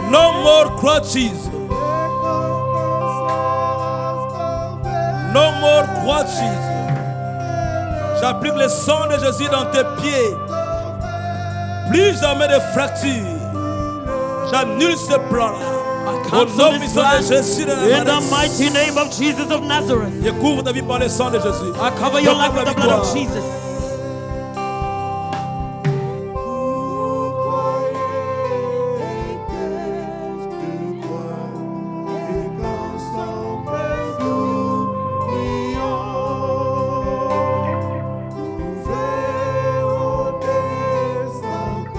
No more crutches. No more crutches. J'applique le sang de Jésus dans tes pieds. Plus jamais de fractures. J'annule ce plan-là. Au nom puissant de Jésus de In the Nazareth. mighty name of Jesus of Nazareth. Je couvre ta vie par le sang de Jésus. I cover your Je life couvre with la the blood of victoire. Jesus.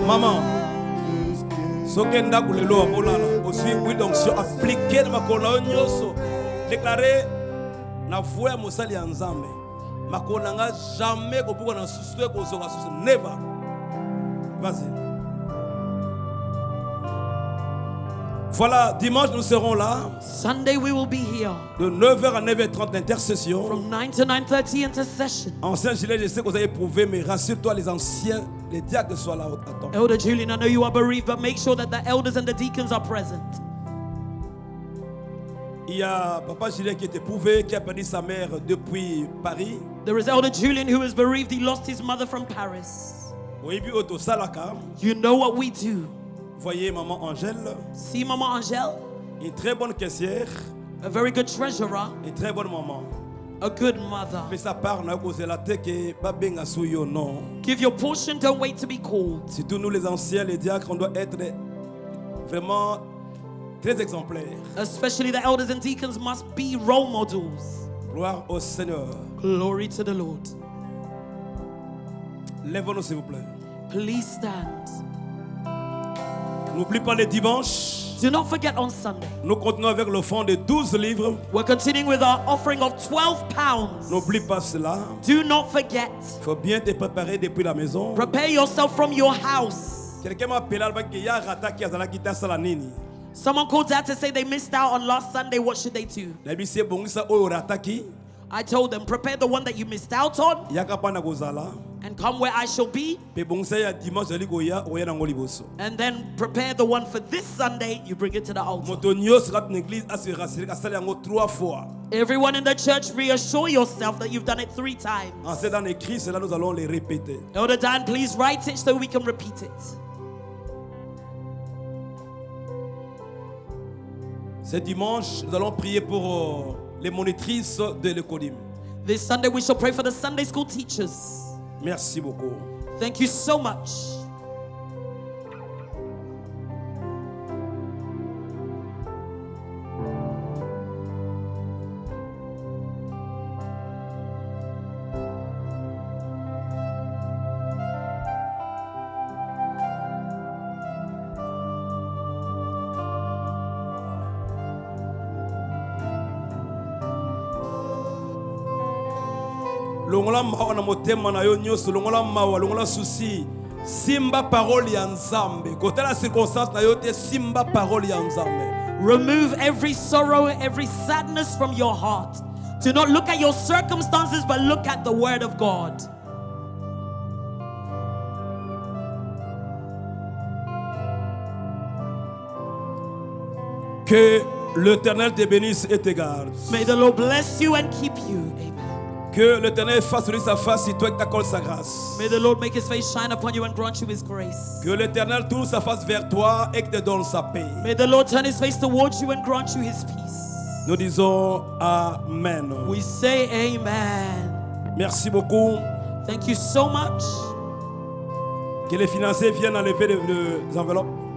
Maman, soki ndako lelo akolala osui huile d'onction appliqué na makolo na yo nyonso déclaré na voix ya mosali ya Nzambe makolo na nga jamais kobuka na susu to ekozonga susu never. Vas-y. Voilà, dimanche nous serons là Sunday we will be here de 9h à 9h30 d'intercession. from 9 to 9:30 intercession. Ancien gilet, je sais que vous avez éprouvé, mais rassure-toi, les anciens, les diacres soient là. Attends. Elder Julian, I know you are bereaved, but make sure that the elders and the deacons are present. Il y a Papa Julien qui est éprouvé, qui a perdu sa mère depuis Paris. There is Elder Julian who is bereaved. He lost his mother from Paris. You know what we do. Voyez Maman Angèle, See Mama Angèle, une très bonne caissière, a very good treasurer, une très bonne maman. a good mother. Mais sa part n'a causé la tête que Babenga Souyo non. Give your portion, don't wait to be called. Surtout nous les anciens, les diacres, on doit être vraiment très exemplaires. Especially the elders and deacons must be role models. Gloire au Seigneur. Glory to the Lord. Lèvons-nous s'il vous plaît. Please stand. N'oublie pas les dimanches. Do not forget on Sunday. Nous continuons avec l'offrande de 12 livres. We're continuing with our offering of 12 pounds. N'oublie pas cela. Do not forget. Il faut bien te préparer depuis la maison. Prepare yourself from your house. Quelqu'un m'a appelé qu'il y a un rata qui a dans la guitare salanini. Someone called out to say they missed out on last Sunday. What should they do? La Bible c'est bon ça au rata qui. I told them, prepare the one that you missed out on Yakapana gozala. and come where I shall be. Pe bon ça ya dimanche ali goya oya na ngoliboso. And then prepare the one for this Sunday. You bring it to the altar. Motonio sera une église assurée asali yango 3 fois. Everyone in the church, reassure yourself that you've done it 3 times. En c'est dans écrit, cela nous allons les répéter. Elder Dan, please write it so we can repeat it. Ce dimanche, nous allons prier pour les monitrices de l'écolim. This Sunday we shall pray for the Sunday school teachers. Merci beaucoup. Thank you so much. Longola mawa na motema na yo nyonso, longola mawa, longola souci. Simba parole ya Nzambe. Côté la circonstance na yo te simba parole ya Nzambe. Remove every sorrow, every sadness from your heart. Do not look at your circumstances, but look at the word of God. Que l'Éternel te bénisse et te garde. May the Lord bless you and keep you. Amen. Que l'Éternel fasse lui sa face sur toi et t'accorde sa grâce. May the Lord make his face shine upon you and grant you his grace. Que l'Éternel tourne sa face vers toi et te donne sa paix. May the Lord turn his face towards you and grant you his peace. Nous disons Amen. We say amen. Merci beaucoup. Thank you so much. Que les financiers viennent enlever les enveloppes.